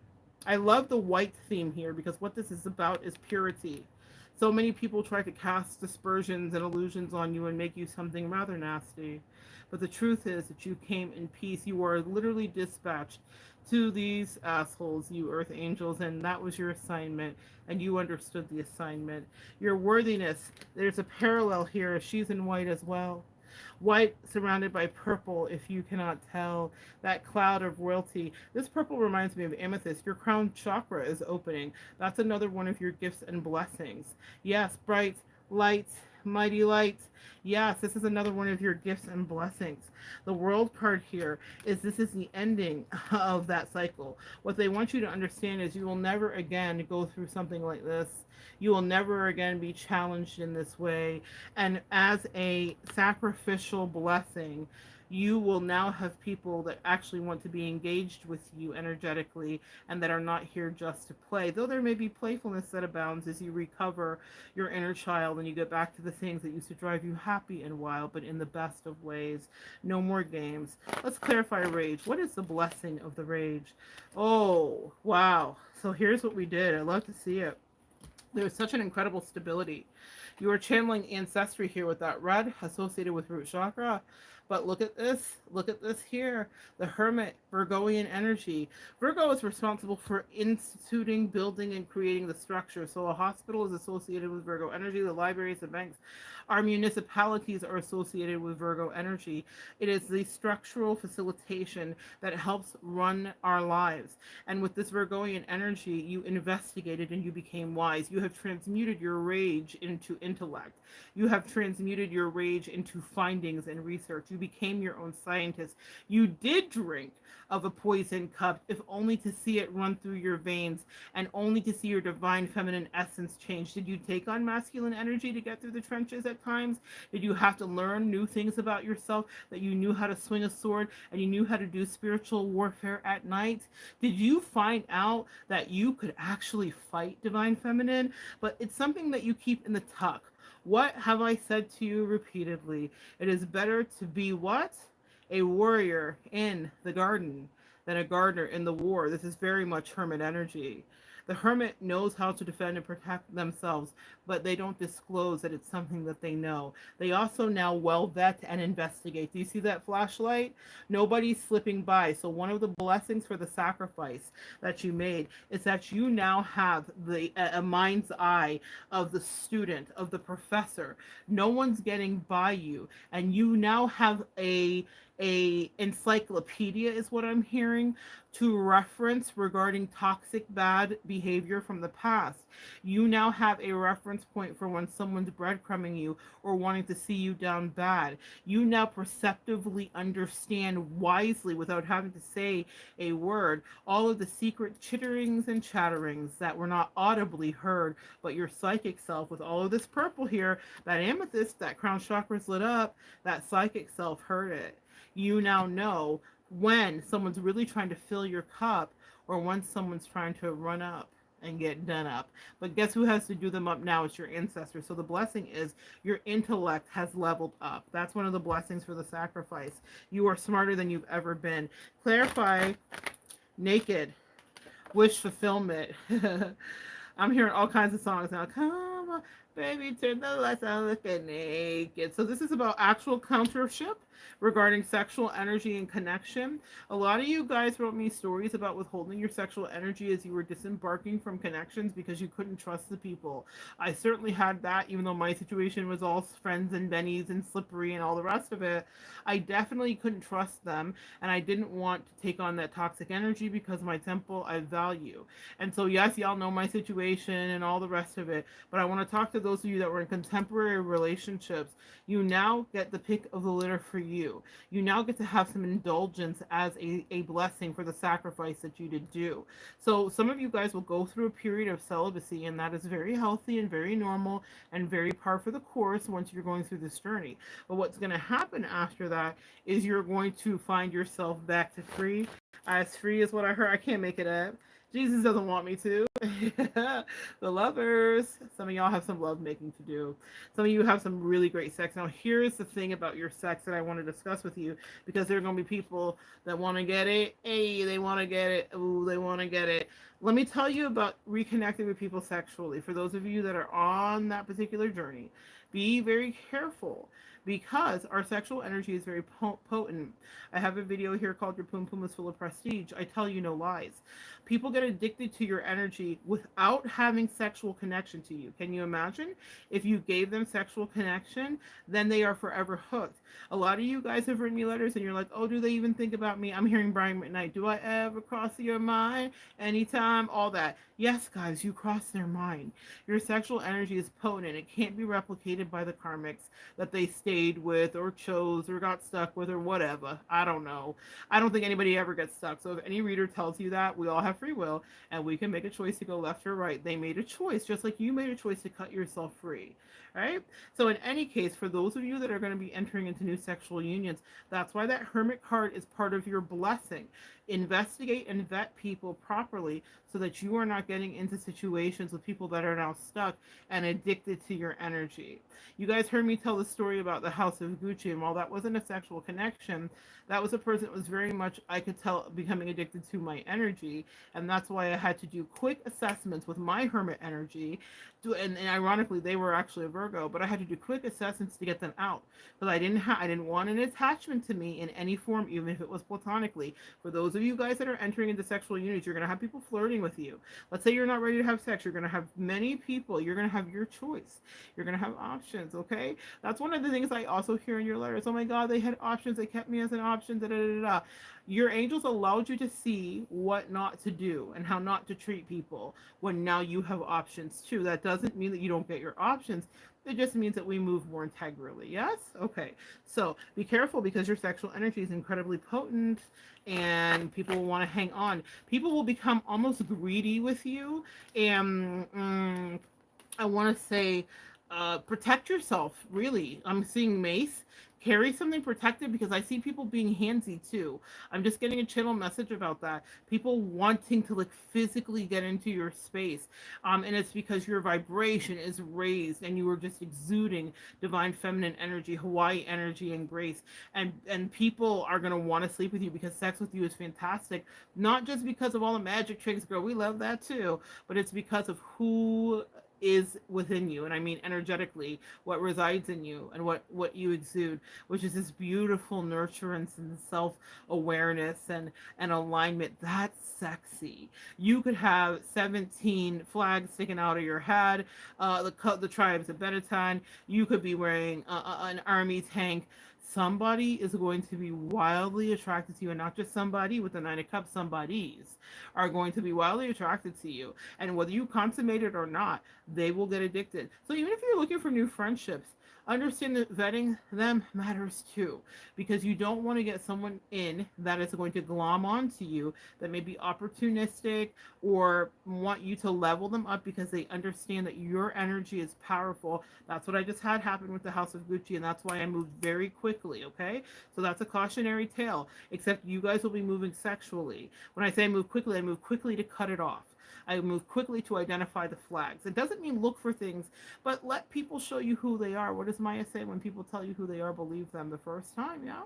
I love the white theme here because what this is about is purity. So many people try to cast dispersions and illusions on you and make you something rather nasty. But the truth is that you came in peace. You are literally dispatched to these assholes, you earth angels, and that was your assignment, and you understood the assignment. Your worthiness, there's a parallel here. She's in white as well. White surrounded by purple, if you cannot tell, that cloud of royalty. This purple reminds me of amethyst. Your crown chakra is opening. That's another one of your gifts and blessings. Yes, bright light, mighty light. Yes, this is another one of your gifts and blessings. The world card here is this is the ending of that cycle. What they want you to understand is you will never again go through something like this. You will never again be challenged in this way. And as a sacrificial blessing, you will now have people that actually want to be engaged with you energetically and that are not here just to play. Though there may be playfulness that abounds as you recover your inner child and you get back to the things that used to drive you happy and wild, but in the best of ways. No more games. Let's clarify rage. What is the blessing of the rage? Oh, wow. So here's what we did. I love to see it. There's such an incredible stability. You are channeling ancestry here with that red associated with root chakra. But look at this here. The Hermit, Virgoian energy. Virgo is responsible for instituting, building, and creating the structure. So a hospital is associated with Virgo energy. The libraries and banks, our municipalities are associated with Virgo energy. It is the structural facilitation that helps run our lives. And with this Virgoian energy, you investigated and you became wise. You have transmuted your rage into intellect. You have transmuted your rage into findings and research. You became your own scientist. You did drink of a poison cup, if only to see it run through your veins and only to see your divine feminine essence change. Did you take on masculine energy to get through the trenches at times? Did you have to learn new things about yourself, that you knew how to swing a sword and you knew how to do spiritual warfare at night? Did you find out that you could actually fight divine feminine? But it's something that you keep in the tuck. What have I said to you repeatedly? It is better to be what? A warrior in the garden than a gardener in the war. This is very much hermit energy. The hermit knows how to defend and protect themselves, but they don't disclose that it's something that they know. They also now well vet and investigate. Do you see that flashlight? Nobody's slipping by. So one of the blessings for the sacrifice that you made is that you now have the a mind's eye of the student, of the professor. No one's getting by you, and you now have a encyclopedia is what I'm hearing to reference regarding toxic bad behavior from the past. You now have a reference point for when someone's breadcrumbing you or wanting to see you down bad. You now perceptively understand wisely without having to say a word all of the secret chitterings and chatterings that were not audibly heard, but your psychic self with all of this purple here, that amethyst, that crown chakra's lit up, that psychic self heard it. You now know when someone's really trying to fill your cup or when someone's trying to run up and get done up. But guess who has to do them up now? It's your ancestors. So the blessing is your intellect has leveled up. That's one of the blessings for the sacrifice. You are smarter than you've ever been. Clarify, naked, wish fulfillment. I'm hearing all kinds of songs now. Come on, baby, turn the lights on, look at naked. So this is about actual countership regarding sexual energy and connection. A lot of you guys wrote me stories about withholding your sexual energy as you were disembarking from connections because you couldn't trust the people. I certainly had that, even though my situation was all friends and bennies and slippery and all the rest of it. I definitely couldn't trust them, and I didn't want to take on that toxic energy because my temple I value. And so, yes, y'all know my situation and all the rest of it, but I want to talk to those of you that were in contemporary relationships. You now get the pick of the litter for you. You now get to have some indulgence as a blessing for the sacrifice that you did do. So some of you guys will go through a period of celibacy, and that is very healthy and very normal and very par for the course once you're going through this journey. But what's going to happen after that is you're going to find yourself back to free. As free as what I heard. I can't make it up. Jesus doesn't want me to. The lovers. Some of y'all have some love making to do. Some of you have some really great sex. Now, here's the thing about your sex that I want to discuss with you, because there are going to be people that want to get it. Hey, they want to get it. Ooh, they want to get it. Let me tell you about reconnecting with people sexually. For those of you that are on that particular journey, be very careful because our sexual energy is very potent. I have a video here called Your Poom Poom is Full of Prestige. I tell you no lies. People get addicted to your energy without having sexual connection to you. Can you imagine? If you gave them sexual connection, then they are forever hooked. A lot of you guys have written me letters and you're like, oh, do they even think about me? I'm hearing Brian McKnight. Do I ever cross your mind? Anytime? All that. Yes, guys, you cross their mind. Your sexual energy is potent. It can't be replicated by the karmics that they stayed with or chose or got stuck with or whatever. I don't know. I don't think anybody ever gets stuck. So if any reader tells you that, we all have free will and we can make a choice to go left or right. They made a choice, just like you made a choice to cut yourself free. Right? So in any case, for those of you that are going to be entering into new sexual unions, that's why that hermit card is part of your blessing. Investigate and vet people properly so that you are not getting into situations with people that are now stuck and addicted to your energy. You guys heard me tell the story about the House of Gucci, and while that wasn't a sexual connection, that was a person that was very much, I could tell, becoming addicted to my energy, and that's why I had to do quick assessments with my hermit energy and ironically they were actually a Virgo, but I had to do quick assessments to get them out because I didn't want an attachment to me in any form, even if it was platonically. For those of you guys that are entering into sexual unions, you're gonna have people flirting with you. Let's say you're not ready to have sex, you're gonna have many people. You're gonna have your choice. You're gonna have options. Okay, that's one of the things I also hear in your letters. Oh my God, they had options. They kept me as an option. Da da da da. Your angels allowed you to see what not to do and how not to treat people when now you have options too. That doesn't mean that you don't get your options. It just means that we move more integrally. Yes? Okay. So be careful because your sexual energy is incredibly potent and people will want to hang on. People will become almost greedy with you. And I want to say, protect yourself. Really, I'm seeing Mace. Carry something protected because I see people being handsy too. I'm just getting a channel message about that. People wanting to like physically get into your space, and it's because your vibration is raised and you are just exuding divine feminine energy, Hawaii energy, and grace. And people are gonna want to sleep with you because sex with you is fantastic. Not just because of all the magic tricks, girl. We love that too, but it's because of who is within you, and I mean energetically what resides in you and what you exude, which is this beautiful nurturance and self-awareness and alignment. That's sexy. You could have 17 flags sticking out of your head, the tribes of Benetton. You could be wearing an army tank. Somebody is going to be wildly attracted to you, and not just somebody with the Nine of Cups. Somebody's are going to be wildly attracted to you, and whether you consummate it or not, they will get addicted. So even if you're looking for new friendships, understand that vetting them matters too, because you don't want to get someone in that is going to glom onto you, that may be opportunistic or want you to level them up because they understand that your energy is powerful. That's what I just had happen with the House of Gucci, and that's why I moved very quickly. Okay, so that's a cautionary tale, except you guys will be moving sexually. When I say move quickly, I move quickly to cut it off. I move quickly to identify the flags. It doesn't mean look for things, but let people show you who they are. What does Maya say? When people tell you who they are, believe them the first time, yeah?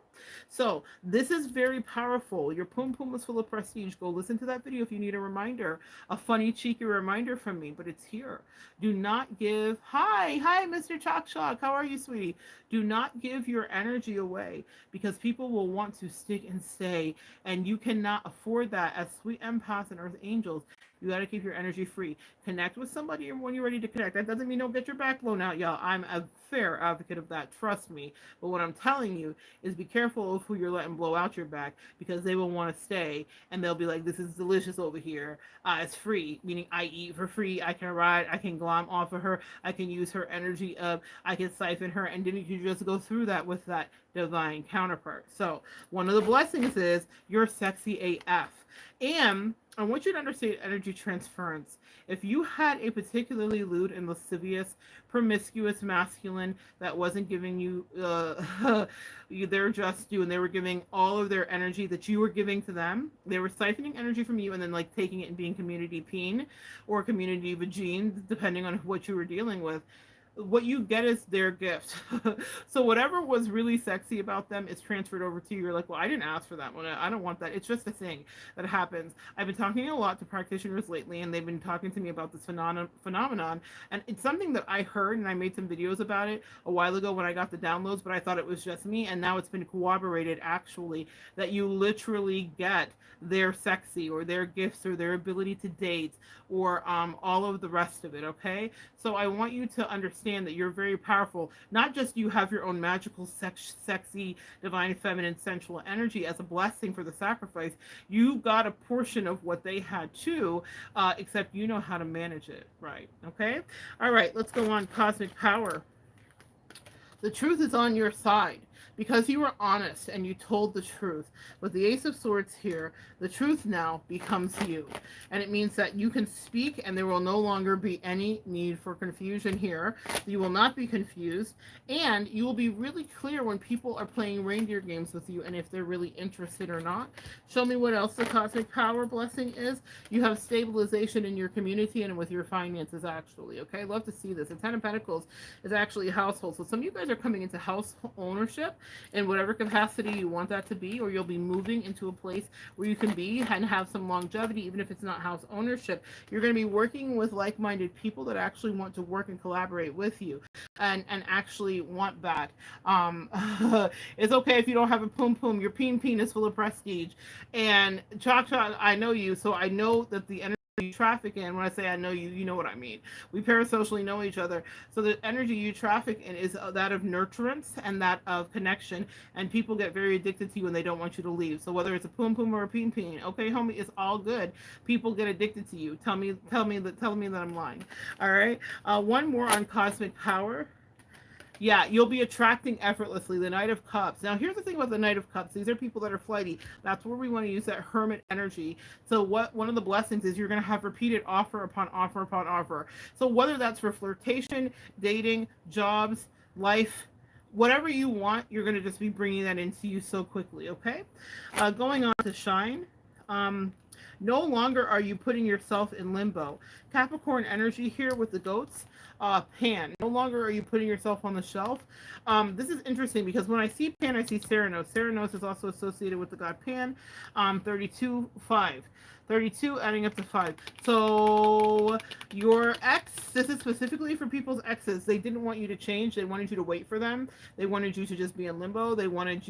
So this is very powerful. Your Pum Pum is full of prestige. Go listen to that video if you need a reminder, a funny, cheeky reminder from me, but it's here. Do not give, hi, Mr. Chalk Shock. How are you, sweetie? Do not give your energy away because people will want to stick and stay, and you cannot afford that as sweet empaths and earth angels. You got to keep your energy free. Connect with somebody when you're ready to connect. That doesn't mean don't get your back blown out, y'all. I'm a fair advocate of that. Trust me. But what I'm telling you is be careful of who you're letting blow out your back because they will want to stay and they'll be like, this is delicious over here. It's free, meaning I eat for free. I can ride. I can glom off of her. I can use her energy up. I can siphon her. And then you can just go through that with that divine counterpart. So one of the blessings is you're sexy AF. And I want you to understand energy transference. If you had a particularly lewd and lascivious, promiscuous masculine that wasn't giving you their just due, and they were giving all of their energy that you were giving to them, they were siphoning energy from you and then like taking it and being community peen or community vagine, depending on what you were dealing with. What you get is their gift. So whatever was really sexy about them is transferred over to you. You're like, well, I didn't ask for that one. I don't want that. It's just a thing that happens. I've been talking a lot to practitioners lately, and they've been talking to me about this phenomenon. And it's something that I heard, and I made some videos about it a while ago when I got the downloads, but I thought it was just me. And now it's been corroborated, actually, that you literally get their sexy or their gifts or their ability to date or all of the rest of it, okay? So I want you to understand that you're very powerful. Not just you have your own magical, sexy, divine, feminine, sensual energy as a blessing for the sacrifice. You got a portion of what they had too, except you know how to manage it, right? Okay? All right, let's go on. Cosmic power. The truth is on your side because you were honest and you told the truth. With the Ace of Swords here, the truth now becomes you. And it means that you can speak and there will no longer be any need for confusion here. You will not be confused. And you will be really clear when people are playing reindeer games with you and if they're really interested or not. Show me what else the cosmic power blessing is. You have stabilization in your community and with your finances, actually. Okay, love to see this. The Ten of Pentacles is actually a household. So some of you guys are coming into house ownership relationship in whatever capacity you want that to be, or you'll be moving into a place where you can be and have some longevity, even if it's not house ownership. You're going to be working with like-minded people that actually want to work and collaborate with you, and actually want that. Um, it's okay if you don't have a poom poom. Your peen is full of prestige. And Cha, I know you, so I know that the energy you traffic in. When I say I know you, you know what I mean. We parasocially know each other, so the energy you traffic in is that of nurturance and that of connection. And people get very addicted to you, and they don't want you to leave. So whether it's a poom poom or a peen, okay, homie, it's all good. People get addicted to you. Tell me that I'm lying. All right. One more on cosmic power. Yeah, you'll be attracting effortlessly the Knight of Cups. Now, here's the thing about the Knight of Cups. These are people that are flighty. That's where we want to use that hermit energy. So what one of the blessings is you're going to have repeated offer upon offer upon offer. So whether that's for flirtation, dating, jobs, life, whatever you want, you're going to just be bringing that into you so quickly, okay? Going on to shine. Um, no longer are you putting yourself in limbo. Capricorn energy here with the goats. Pan. No longer are you putting yourself on the shelf. This is interesting because when I see Pan, I see Ceranos. Ceranos is also associated with the god Pan. 32, 5. 32 adding up to 5. So your ex, this is specifically for people's exes. They didn't want you to change. They wanted you to wait for them. They wanted you to just be in limbo. They wanted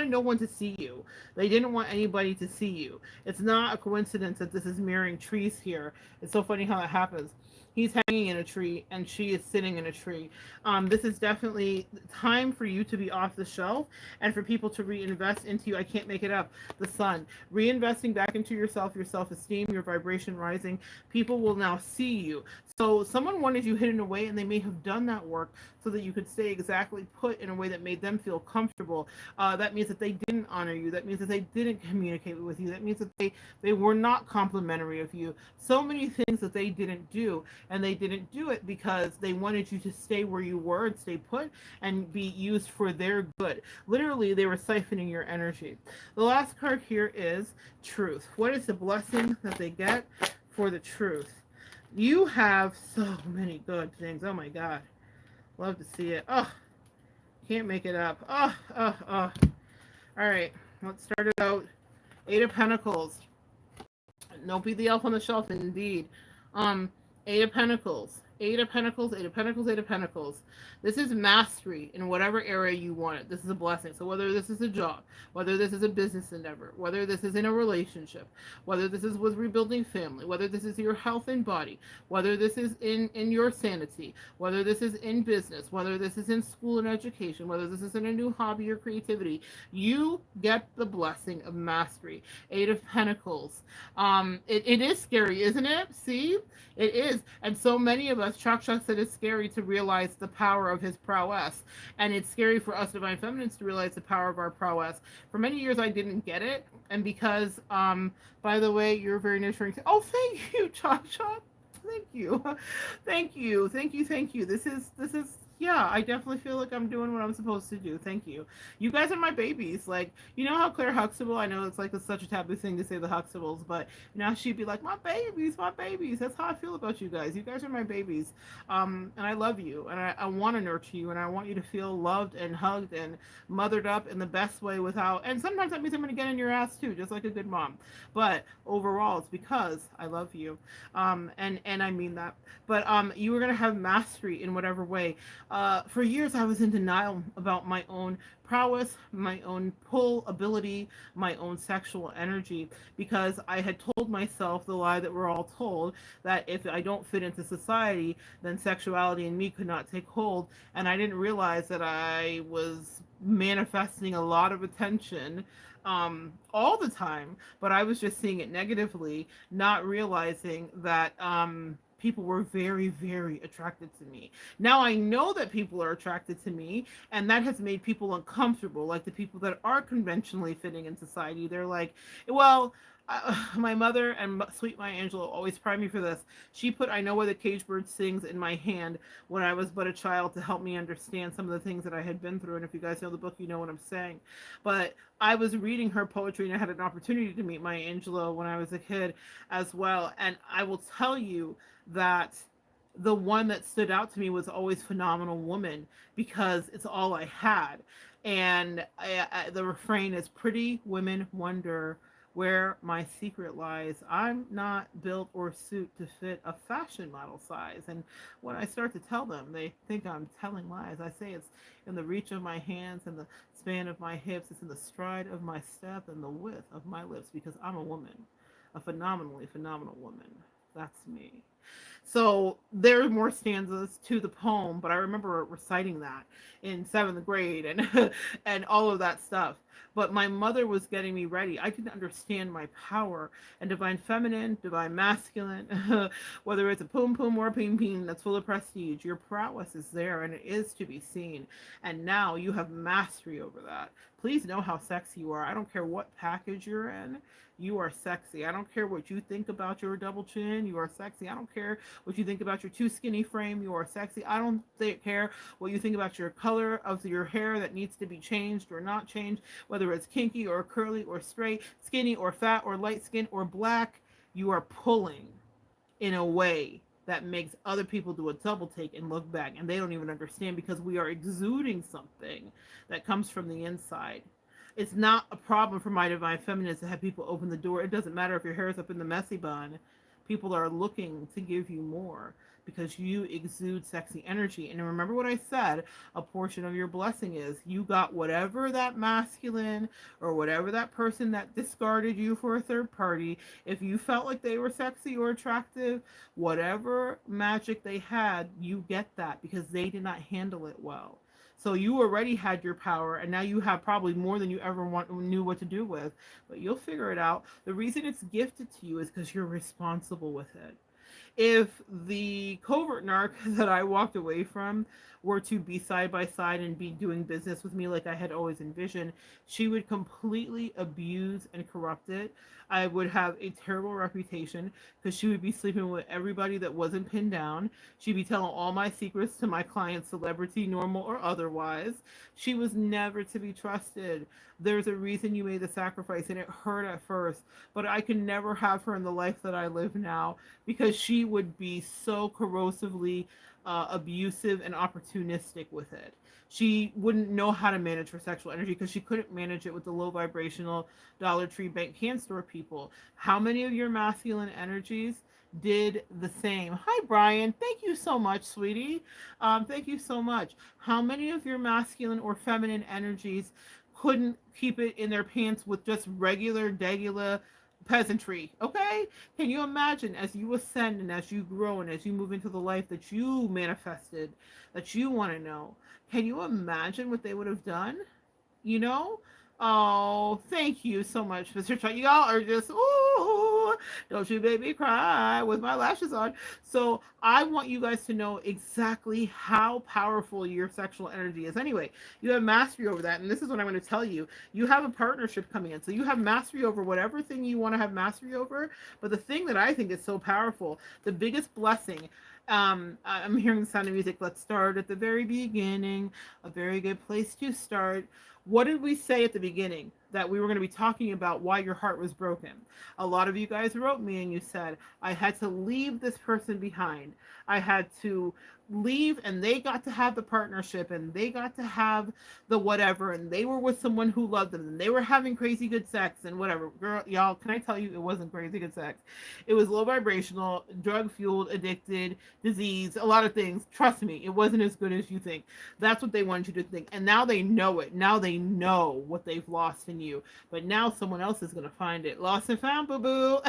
no one to see you. They didn't want anybody to see you. It's not a coincidence that this is mirroring trees here. It's so funny how that happens. He's hanging in a tree and she is sitting in a tree. This is definitely time for you to be off the shelf and for people to reinvest into you. I can't make it up. The sun. Reinvesting back into yourself, your self-esteem, your vibration rising. People will now see you. So someone wanted you hidden away, and they may have done that work so that you could stay exactly put in a way that made them feel comfortable. That means that they didn't honor you. That means that they didn't communicate with you. That means that they were not complimentary of you. So many things that they didn't do, and they didn't do it because they wanted you to stay where you were and stay put and be used for their good. Literally, they were siphoning your energy. The last card here is truth. What is the blessing that they get for the truth? You have so many good things. Oh my God. Love to see it. Oh, can't make it up. Oh. All right, let's start it out. Eight of Pentacles. Don't be the elf on the shelf, indeed. Eight of Pentacles. Eight of Pentacles, Eight of Pentacles, Eight of Pentacles. This is mastery in whatever area you want it. This is a blessing. So whether this is a job, whether this is a business endeavor, whether this is in a relationship, whether this is with rebuilding family, whether this is your health and body, whether this is in your sanity, whether this is in business, whether this is in school and education, whether this is in a new hobby or creativity, you get the blessing of mastery. Eight of Pentacles. It is scary, isn't it? See? It is. And so many of us, Chuck said it's scary to realize the power of his prowess. And it's scary for us divine feminines to realize the power of our prowess. For many years, I didn't get it. And because, by the way, you're very nurturing. Oh, thank you, Chuck. Thank you. Thank you. This is yeah, I definitely feel like I'm doing what I'm supposed to do. Thank you. You guys are my babies. Like, you know how Claire Huxtable, I know it's like such a taboo thing to say the Huxtables, but you know, she'd be like, my babies, my babies. That's how I feel about you guys. You guys are my babies. And I love you, and I want to nurture you, and I want you to feel loved and hugged and mothered up in the best way without, and sometimes that means I'm going to get in your ass too, just like a good mom. But overall, it's because I love you. And I mean that. But you are going to have mastery in whatever way. For years, I was in denial about my own prowess, my own pull ability, my own sexual energy, because I had told myself the lie that we're all told, that if I don't fit into society, then sexuality in me could not take hold. And I didn't realize that I was manifesting a lot of attention all the time, but I was just seeing it negatively, not realizing that people were very, very attracted to me. Now I know that people are attracted to me, and that has made people uncomfortable. Like the people that are conventionally fitting in society, they're like, well, my mother and sweet Maya Angelou always pride me for this. She put "I Know Why the Caged Bird Sings" in my hand when I was but a child to help me understand some of the things that I had been through. And if you guys know the book, you know what I'm saying. But I was reading her poetry, and I had an opportunity to meet Maya Angelou when I was a kid as well. And I will tell you that the one that stood out to me was always Phenomenal Woman because it's all I had. And the refrain is pretty women wonder where my secret lies. I'm not built or suit to fit a fashion model size. And when I start to tell them, they think I'm telling lies. I say it's in the reach of my hands and the span of my hips. It's in the stride of my step and the width of my lips because I'm a woman, a phenomenally phenomenal woman. That's me. So there are more stanzas to the poem, but I remember reciting that in seventh grade and and all of that stuff. But my mother was getting me ready. I didn't understand my power and divine feminine, divine masculine, whether it's a poom poom or a ping ping that's full of prestige. Your prowess is there and it is to be seen. And now you have mastery over that. Please know how sexy you are. I don't care what package you're in. You are sexy. I don't care what you think about your double chin. You are sexy. I don't care what you think about your too skinny frame. You are sexy. I don't care what you think about your color of your hair that needs to be changed or not changed, whether it's kinky or curly or straight, skinny or fat or light skin or black. You are pulling in a way that makes other people do a double take and look back and they don't even understand because we are exuding something that comes from the inside. It's not a problem for my divine feminines to have people open the door. It doesn't matter if your hair is up in the messy bun. People are looking to give you more because you exude sexy energy. And remember what I said, a portion of your blessing is you got whatever that masculine or whatever that person that discarded you for a third party, if you felt like they were sexy or attractive, whatever magic they had, you get that because they did not handle it well. So you already had your power, and now you have probably more than you ever knew what to do with. But you'll figure it out. The reason it's gifted to you is because you're responsible with it. If the covert narc that I walked away from were to be side by side and be doing business with me like I had always envisioned, she would completely abuse and corrupt it. I would have a terrible reputation because she would be sleeping with everybody that wasn't pinned down. She'd be telling all my secrets to my clients, celebrity, normal, or otherwise. She was never to be trusted. There's a reason you made the sacrifice, and it hurt at first, but I can never have her in the life that I live now because she would be so corrosively abusive and opportunistic with it. She wouldn't know how to manage her sexual energy because she couldn't manage it with the low vibrational Dollar Tree bank can store people. How many of your masculine energies did the same? Hi, Brian. Thank you so much, sweetie. Thank you so much. How many of your masculine or feminine energies couldn't keep it in their pants with just regular, degular peasantry? Okay? Can you imagine as you ascend and as you grow and as you move into the life that you manifested, that you want to know? Can you imagine what they would have done? You know? Oh, thank you so much, Mr. Chuck. Y'all are just, ooh, don't you make me cry with my lashes on. So I want you guys to know exactly how powerful your sexual energy is. Anyway, you have mastery over that. And this is what I'm going to tell you. You have a partnership coming in. So you have mastery over whatever thing you want to have mastery over. But the thing that I think is so powerful, the biggest blessing, I'm hearing the sound of music. Let's start at the very beginning. A very good place to start. What did we say at the beginning? That we were going to be talking about why your heart was broken. A lot of you guys wrote me and you said, I had to leave this person behind. I had to leave and they got to have the partnership and they got to have the whatever and they were with someone who loved them and they were having crazy good sex and whatever. Girl, y'all, can I tell you it wasn't crazy good sex? It was low vibrational, drug fueled, addicted, disease, a lot of things. Trust me, it wasn't as good as you think. That's what they wanted you to think. And now they know it. Now they know what they've lost in you. But now someone else is going to find it. Lost and found, boo boo.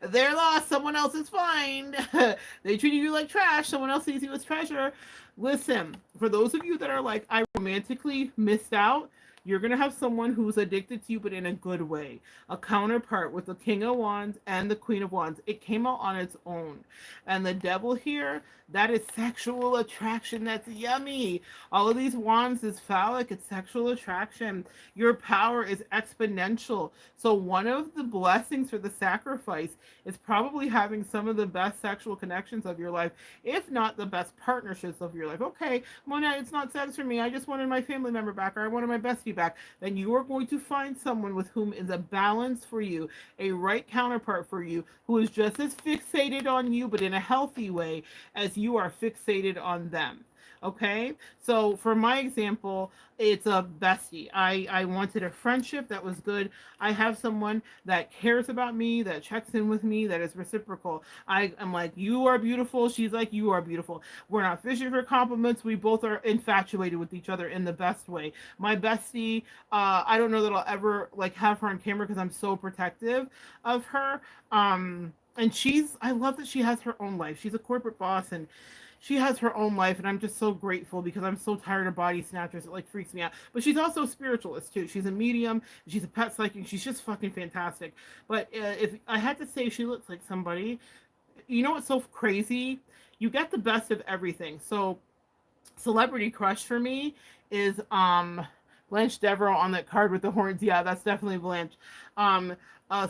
They're lost. Someone else is find. They treated you like trash. Someone else sees you as treasure. Listen, for those of you that are like, I romantically missed out, you're going to have someone who's addicted to you, but in a good way. A counterpart with the King of Wands and the Queen of Wands. It came out on its own. And the devil here, that is sexual attraction. That's yummy. All of these wands is phallic. It's sexual attraction. Your power is exponential. So one of the blessings for the sacrifice is probably having some of the best sexual connections of your life, if not the best partnerships of your life. Okay, Mona, it's not sex for me. I just wanted my family member back, or I wanted my bestie back, then you are going to find someone with whom is a balance for you, a right counterpart for you, who is just as fixated on you, but in a healthy way, as you are fixated on them. Okay, so for my example, it's a bestie. I wanted a friendship that was good. I have someone that cares about me, that checks in with me, that is reciprocal. I am like, you are beautiful. She's like, you are beautiful. We're not fishing for compliments. We both are infatuated with each other in the best way. My bestie, I don't know that I'll ever like have her on camera because I'm so protective of her. And I love that she has her own life. She's a corporate boss, and she has her own life, and I'm just so grateful because I'm so tired of body snatchers. It like freaks me out. But she's also a spiritualist too. She's a medium. She's a pet psychic. She's just fucking fantastic. But if I had to say she looks like somebody, you know what's so crazy? You get the best of everything. So celebrity crush for me is Blanche Devereaux on that card with the horns. Yeah, that's definitely Blanche. Um,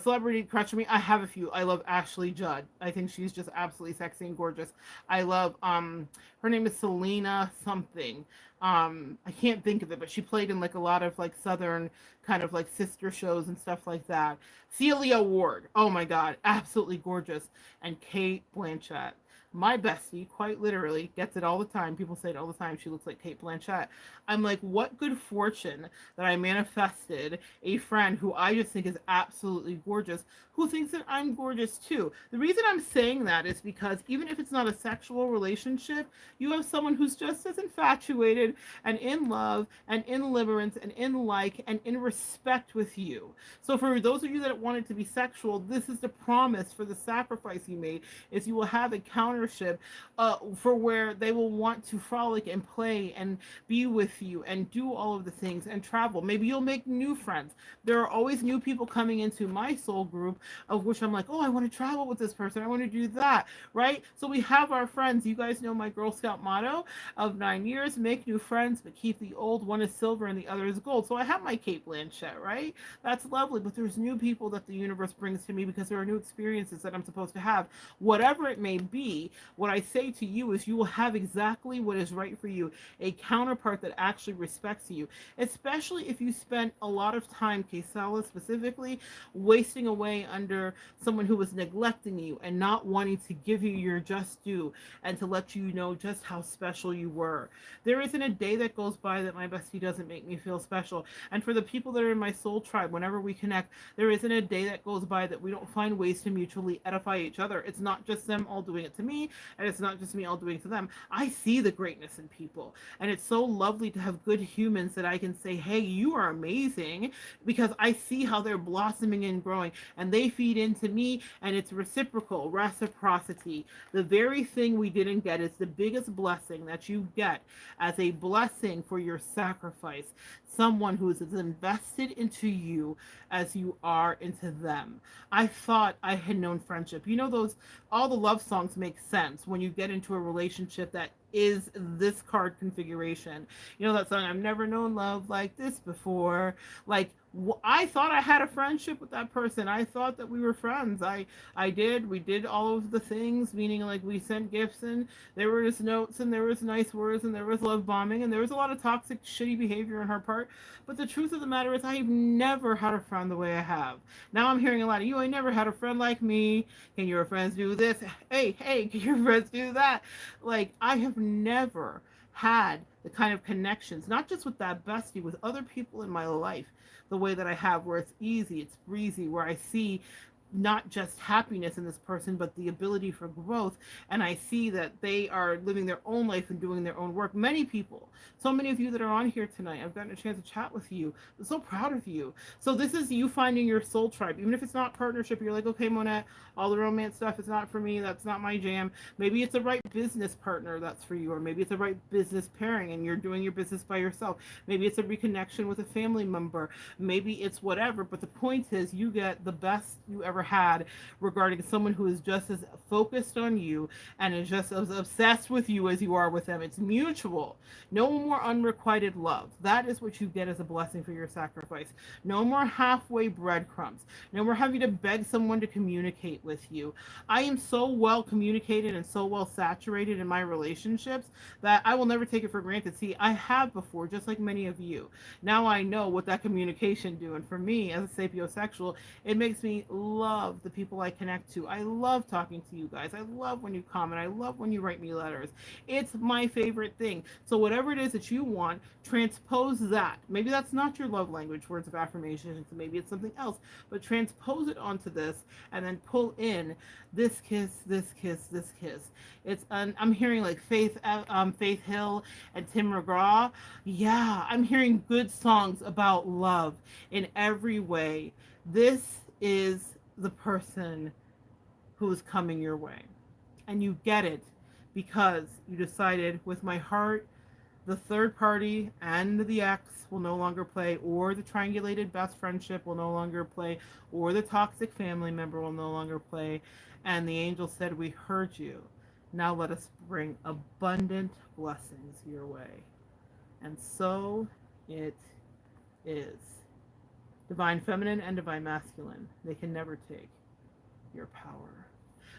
celebrity crush for me. I have a few. I love Ashley Judd. I think she's just absolutely sexy and gorgeous. I love her name is Selena something. I can't think of it, but she played in like a lot of like southern kind of like sister shows and stuff like that. Celia Ward. Oh my god, absolutely gorgeous. And Kate Blanchett, my bestie, quite literally, gets it all the time. People say it all the time. She looks like Kate Blanchett. I'm like, what good fortune that I manifested a friend who I just think is absolutely gorgeous, who thinks that I'm gorgeous too. The reason I'm saying that is because even if it's not a sexual relationship, you have someone who's just as infatuated and in love and in limerence and in like and in respect with you. So for those of you that want it to be sexual, this is the promise for the sacrifice you made, is you will have a countership for where they will want to frolic and play and be with you and do all of the things and travel. Maybe you'll make new friends. There are always new people coming into my soul group, of which I'm like, oh, I want to travel with this person. I want to do that, right? So we have our friends. You guys know my Girl Scout motto of 9 years: make new friends, but keep the old. One is silver and the other is gold. So I have my Kate Blanchett, right? That's lovely, but there's new people that the universe brings to me because there are new experiences that I'm supposed to have. Whatever it may be, what I say to you is you will have exactly what is right for you, a counterpart that actually respects you, especially if you spent a lot of time, Kesala specifically, wasting away under someone who was neglecting you and not wanting to give you your just due and to let you know just how special you were. There isn't a day that goes by that my bestie doesn't make me feel special. And for the people that are in my soul tribe, whenever we connect, there isn't a day that goes by that we don't find ways to mutually edify each other. It's not just them all doing it to me, and it's not just me all doing it to them. I see the greatness in people, and it's so lovely to have good humans that I can say, hey, you are amazing, because I see how they're blossoming and growing, and they feed into me, and it's reciprocity. The very thing we didn't get is the biggest blessing that you get as a blessing for your sacrifice. Someone who is as invested into you as you are into them. I thought I had known friendship. You know, those, all the love songs make sense when you get into a relationship that is this card configuration. You know that song, I've never known love like this before. Like, I thought I had a friendship with that person. I thought that we were friends. We did all of the things, meaning like we sent gifts, and there were just notes, and there was nice words, and there was love bombing, and there was a lot of toxic, shitty behavior on her part. But the truth of the matter is, I've never had a friend the way I have. Now I'm hearing a lot of you. I never had a friend like me. Can your friends do this? Hey, can your friends do that? Like, I have never had the kind of connections, not just with that bestie, with other people in my life, the way that I have, where it's easy, it's breezy, where I see not just happiness in this person, but the ability for growth. And I see that they are living their own life and doing their own work. Many people, so many of you that are on here tonight, I've gotten a chance to chat with you. I'm so proud of you. So this is you finding your soul tribe. Even if it's not partnership, you're like, okay, Monette, all the romance stuff is not for me. That's not my jam. Maybe it's the right business partner that's for you, or maybe it's the right business pairing and you're doing your business by yourself. Maybe it's a reconnection with a family member. Maybe it's whatever. But the point is, you get the best you ever ever had regarding someone who is just as focused on you and is just as obsessed with you as you are with them. It's mutual. No more unrequited love. That is what you get as a blessing for your sacrifice. No more halfway breadcrumbs. No more having to beg someone to communicate with you. I am so well communicated and so well saturated in my relationships that I will never take it for granted. See, I have before, just like many of you. Now I know what that communication do. And for me, as a sapiosexual, it makes me love the people I connect to. I love talking to you guys. I love when you comment. I love when you write me letters. It's my favorite thing. So whatever it is that you want, transpose that. Maybe that's not your love language, words of affirmation. Maybe it's something else, but transpose it onto this and then pull in this kiss, this kiss, this kiss. I'm hearing like Faith Hill and Tim McGraw. Yeah, I'm hearing good songs about love in every way. This is the person who is coming your way. And you get it because you decided with my heart the third party and the ex will no longer play, or the triangulated best friendship will no longer play, or the toxic family member will no longer play. And the angel said, "We heard you. Now let us bring abundant blessings your way." And so it is. Divine feminine and divine masculine, they can never take your power.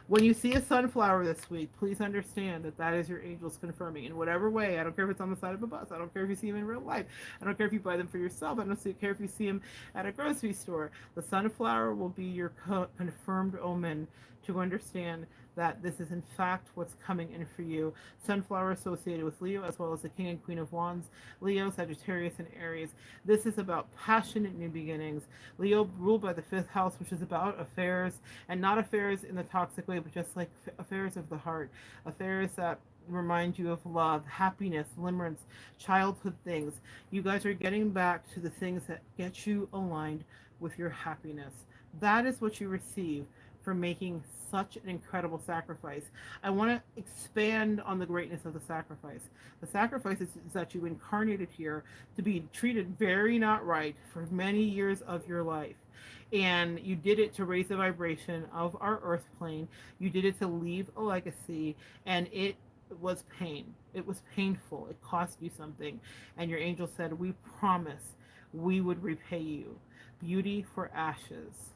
When you see a sunflower this week, please understand that that is your angels confirming in whatever way. I don't care if it's on the side of a bus. I don't care if you see them in real life. I don't care if you buy them for yourself. I don't care if you see them at a grocery store. The sunflower will be your confirmed omen to understand that this is in fact what's coming in for you. Sunflower associated with Leo as well as the King and Queen of Wands, Leo, Sagittarius, and Aries. This is about passionate new beginnings. Leo ruled by the fifth house, which is about affairs, and not affairs in the toxic way, but just like affairs of the heart, affairs that remind you of love, happiness, limerence, childhood things. You guys are getting back to the things that get you aligned with your happiness. That is what you receive for making such an incredible sacrifice. I want to expand on the greatness of the sacrifice. The sacrifice is that you incarnated here to be treated very not right for many years of your life. And you did it to raise the vibration of our earth plane. You did it to leave a legacy, and it was pain. It was painful. It cost you something. And your angel said, "We promise we would repay you. Beauty for ashes."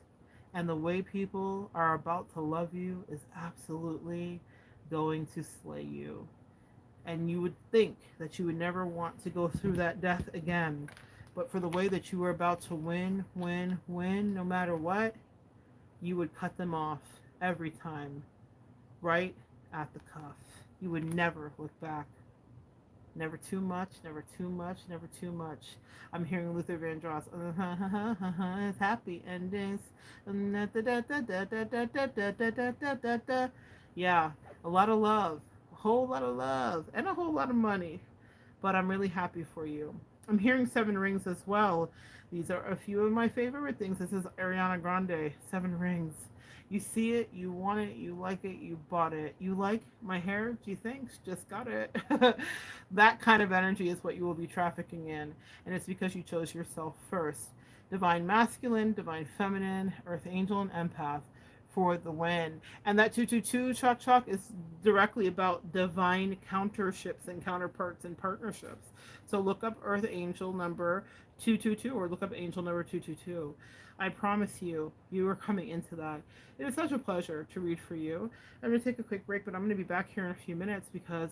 And the way people are about to love you is absolutely going to slay you. And you would think that you would never want to go through that death again. But for the way that you are about to win, no matter what, you would cut them off every time, right at the cuff. You would never look back. Never too much, never too much, never too much. I'm hearing Luther Vandross. It's happy endings. Yeah, a lot of love, a whole lot of love, and a whole lot of money. But I'm really happy for you. I'm hearing seven rings as well. These are a few of my favorite things. This is Ariana Grande, seven rings. You see it, you want it, you like it, you bought it. You like my hair? Gee, thanks, just got it. That kind of energy is what you will be trafficking in, and it's because you chose yourself first. Divine masculine, divine feminine, earth angel, and empath for the win. And that 222 chalk chalk is directly about divine counterships and counterparts and partnerships. So look up earth angel number 222 or look up angel number 222. I promise you, you are coming into that. It is such a pleasure to read for you. I'm going to take a quick break, but I'm going to be back here in a few minutes because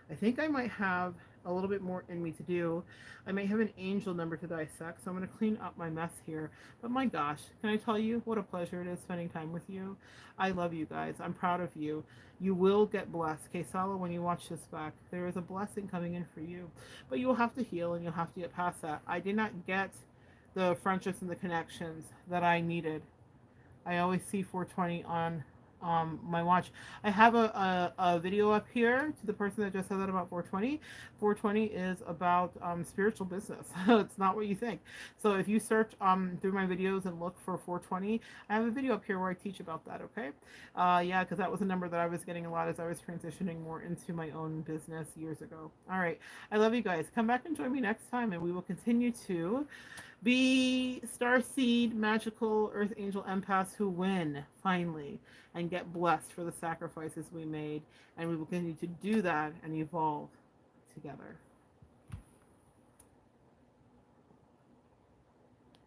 I think I might have a little bit more in me to do. I may have an angel number to dissect, so I'm going to clean up my mess here. But my gosh, can I tell you what a pleasure it is spending time with you? I love you guys. I'm proud of you. You will get blessed. Kesala, when you watch this back, there is a blessing coming in for you. But you will have to heal and you'll have to get past that. I did not get the friendships and the connections that I needed. I always see 420 on my watch. I have a video up here to the person that just said that about 420. 420 is about spiritual business. It's not what you think. So if you search through my videos and look for 420, I have a video up here where I teach about that, okay? Yeah, because that was a number that I was getting a lot as I was transitioning more into my own business years ago. All right. I love you guys. Come back and join me next time and we will continue to Be starseed, magical earth angel empaths who win finally and get blessed for the sacrifices we made. And we will continue to do that and evolve together.